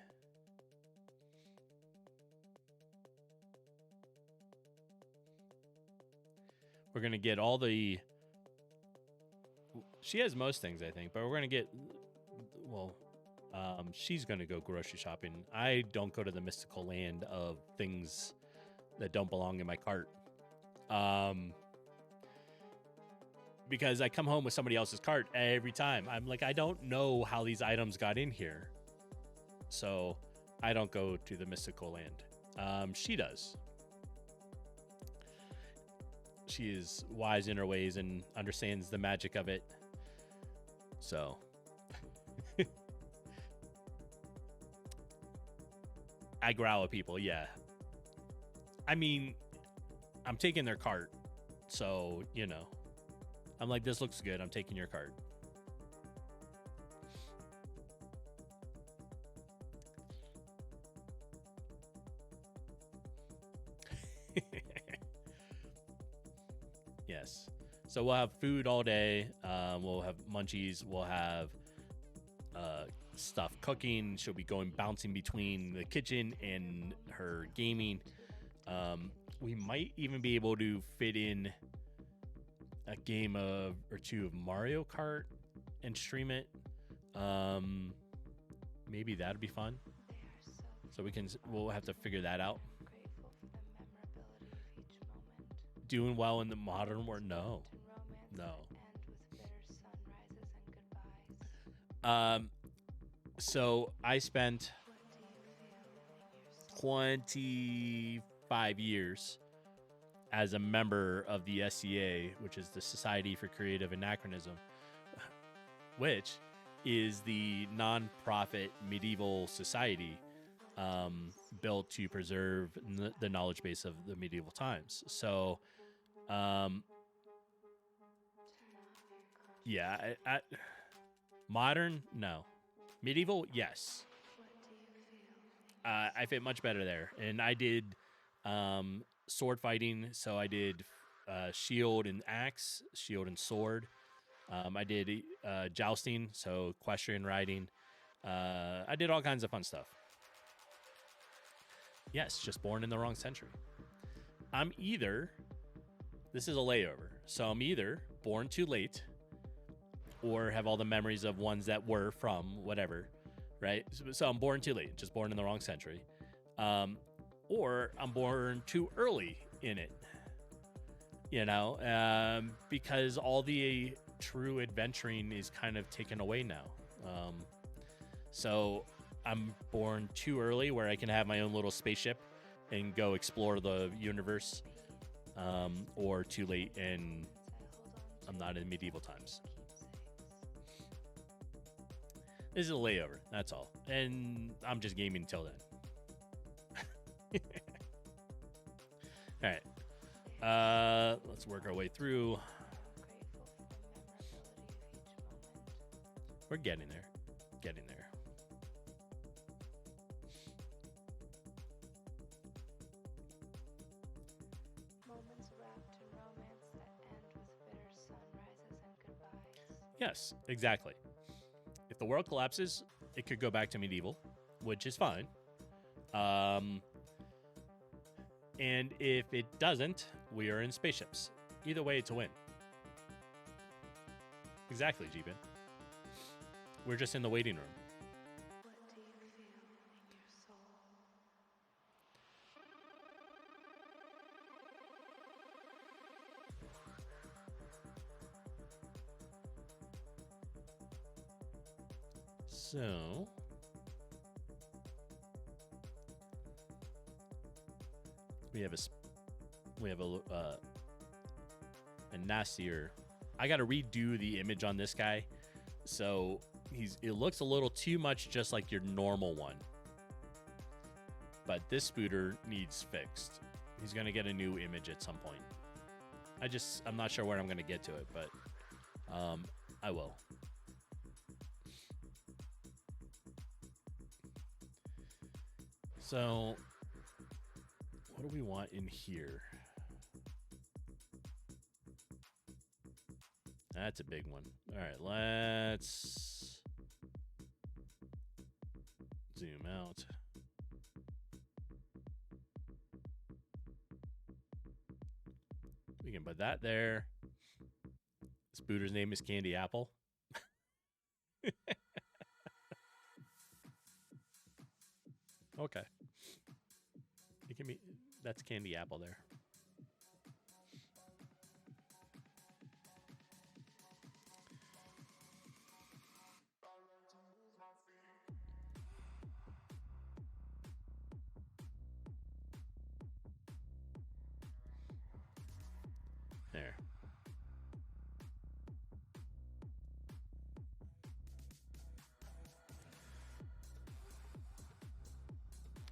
We're going to get all the... She has most things, I think, but we're going to get... Well, she's going to go grocery shopping. I don't go to the mystical land of things that don't belong in my cart. Because I come home with somebody else's cart every time. I'm like, I don't know how these items got in here. So I don't go to the mystical land. She does. She is wise in her ways and understands the magic of it. So I growl at people, yeah. I mean, I'm taking their cart. So, you know. I'm like, this looks good. I'm taking your card. Yes. So we'll have food all day. We'll have munchies. We'll have stuff cooking. She'll be bouncing between the kitchen and her gaming. We might even be able to fit in a game or two of Mario Kart and stream it. Maybe that'd be fun. So we'll have to figure that out. Doing well in the modern world? No. So I spent 25 years as a member of the SCA, which is the Society for Creative Anachronism, which is the non-profit medieval society built to preserve the knowledge base of the medieval times. So, yeah, modern, no. Medieval, yes. I fit much better there. And I did sword fighting, so I did shield and axe, shield and sword. I did jousting, so equestrian riding. I did all kinds of fun stuff. Yes, just born in the wrong century. This is a layover, so I'm either born too late or have all the memories of ones that were from whatever, right? So I'm born too late, just born in the wrong century. Or I'm born too early in it, you know, because all the true adventuring is kind of taken away now. So I'm born too early where I can have my own little spaceship and go explore the universe, or too late and I'm not in medieval times. This is a layover, that's all. And I'm just gaming until then. All right. Let's work our way through. We're getting there. Yes, exactly. If the world collapses, it could go back to medieval, which is fine. And if it doesn't, we are in spaceships. Either way, it's a win. Exactly, Jeepin. We're just in the waiting room. What do you feel in your soul? So, we have a nastier. I got to redo the image on this guy, so it looks a little too much just like your normal one. But this spooter needs fixed. He's gonna get a new image at some point. I'm not sure where I'm gonna get to it, but I will. So, what do we want in here? That's a big one. All right, let's zoom out. We can put that there. Spooter's name is Candy Apple. Okay. It can be, that's Candy Apple there. There.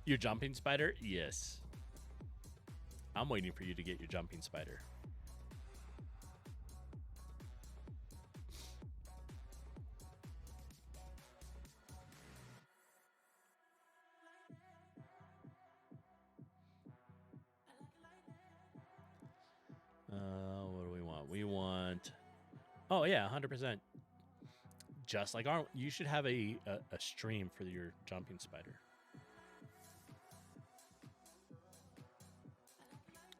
Your jumping spider? Yes. I'm waiting for you to get your jumping spider. What do we want? We want... Oh, yeah, 100%. Just like our... You should have a stream for your jumping spider.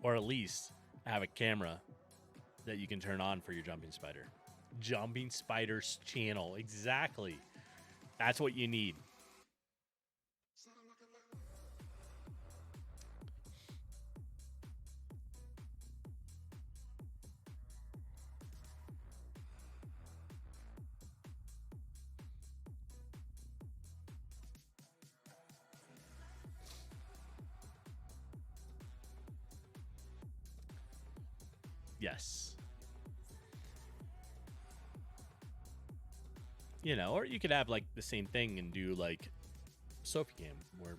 Or at least have a camera that you can turn on for your jumping spider. Jumping Spider's channel. Exactly. That's what you need. Yes. You know, or you could have like the same thing and do like Sophie Cam, where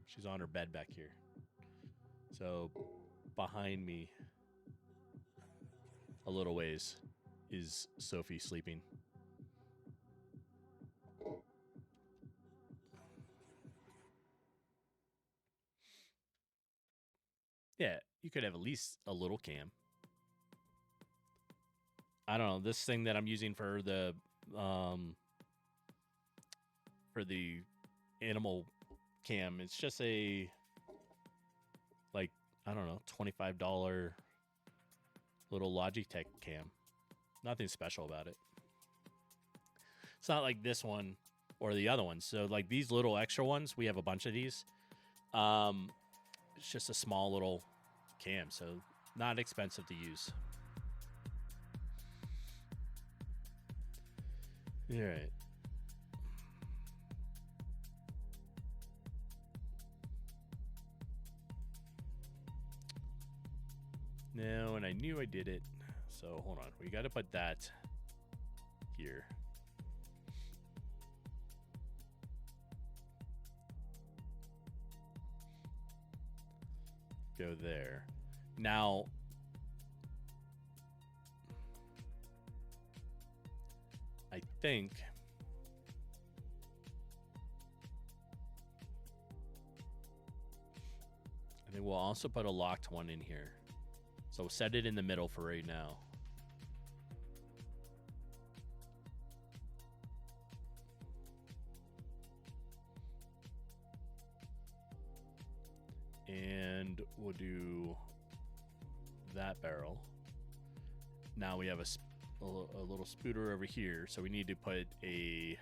she's on her bed back here. So behind me a little ways is Sophie sleeping. Yeah, you could have at least a little cam. I don't know, this thing that I'm using for the animal cam, it's just a, like, I don't know, $25 little Logitech cam. Nothing special about it. It's not like this one or the other one. So like these little extra ones, we have a bunch of these. It's just a small little cam, so not expensive to use. All right. No, and I knew I did it. So hold on. We got to put that here. Go there. Now, I think we'll also put a locked one in here. So set it in the middle for right now. we'll do that barrel. Now we have a little spooter over here, so we need to put a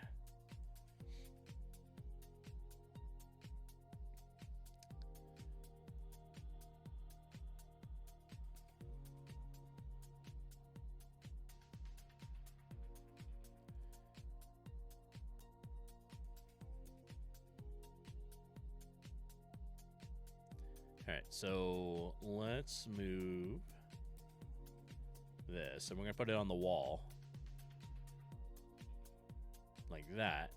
all right, so let's move this, and we're gonna put it on the wall like that.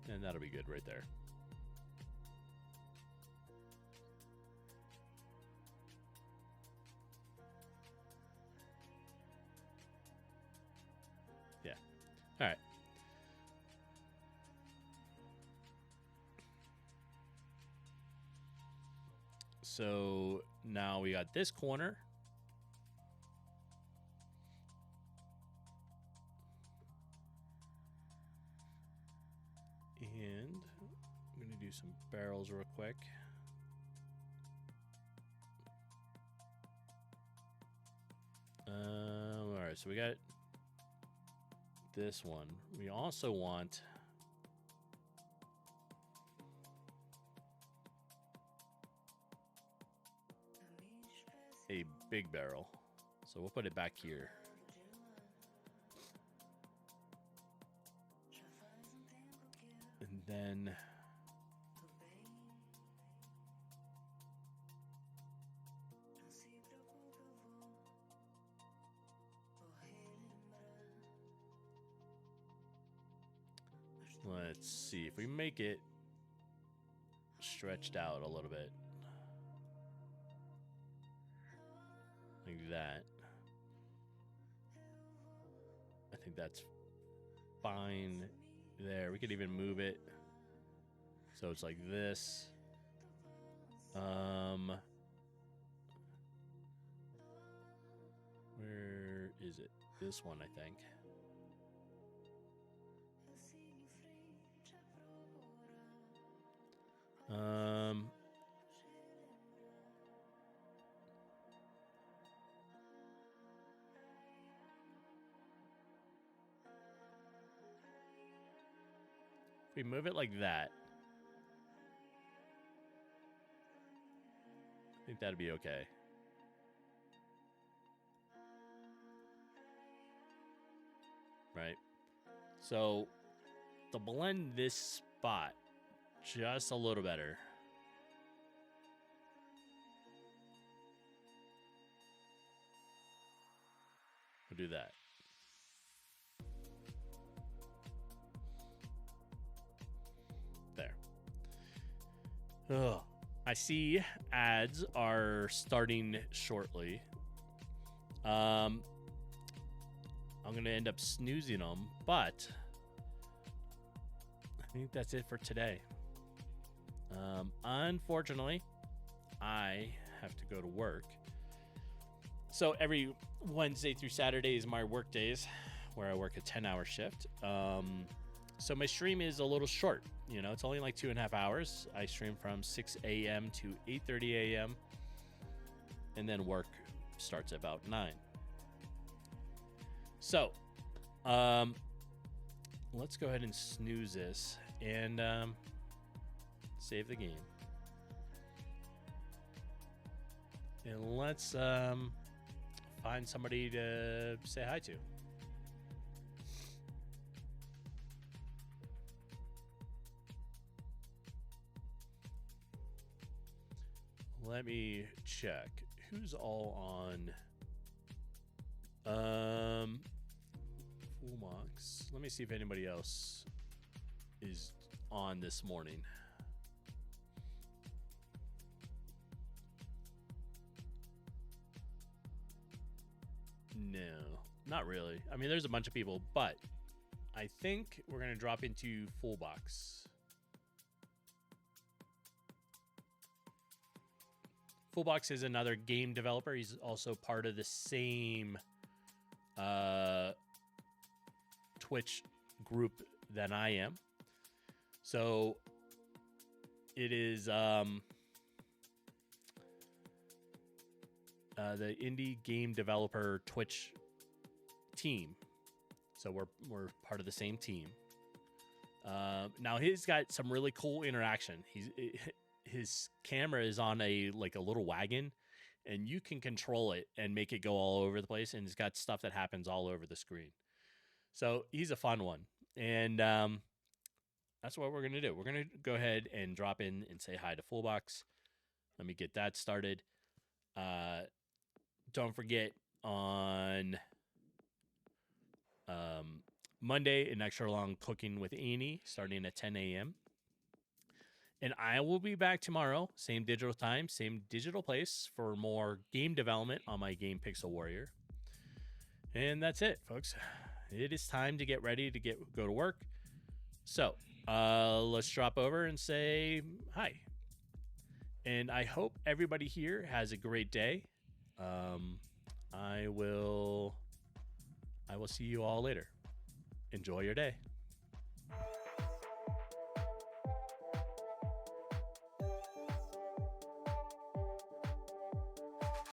And that'll be good right there. Yeah. All right. So now we got this corner. And I'm going to do some barrels real quick. All right, so we got this one. We also want a big barrel. So we'll put it back here. And then let's see if we make it stretched out a little bit. Like that. I think that's fine there. We could even move it so it's like this. Where is it? This one, I think. If we move it like that, I think that'd be okay. Right? So, to blend this spot just a little better, we'll do that. There. Ugh. I see ads are starting shortly. I'm going to end up snoozing them, but I think that's it for today. Unfortunately, I have to go to work. So every Wednesday through Saturday is my work days where I work a 10-hour shift. So my stream is a little short. You know, it's only like 2.5 hours. I stream from 6 a.m. to 8:30 a.m. And then work starts at about 9. So, let's go ahead and snooze this and save the game. And let's find somebody to say hi to. Let me check who's all on Fullmox. Let me see if anybody else is on this morning. No, not really. I mean, there's a bunch of people, but I think we're going to drop into Fullbox. Fullbox is another game developer. He's also part of the same Twitch group than I am. So it is the indie game developer Twitch team. So we're part of the same team. Now he's got some really cool interaction. His camera is on a little wagon, and you can control it and make it go all over the place. And it's got stuff that happens all over the screen. So he's a fun one, and that's what we're gonna do. We're gonna go ahead and drop in and say hi to Fullbox. Let me get that started. Don't forget on Monday, an extra long cooking with Annie starting at 10 a.m. And I will be back tomorrow, same digital time, same digital place for more game development on my game Pixel Warrior. And that's it, folks. It is time to get ready to go to work. So let's drop over and say hi. And I hope everybody here has a great day. I will see you all later. Enjoy your day.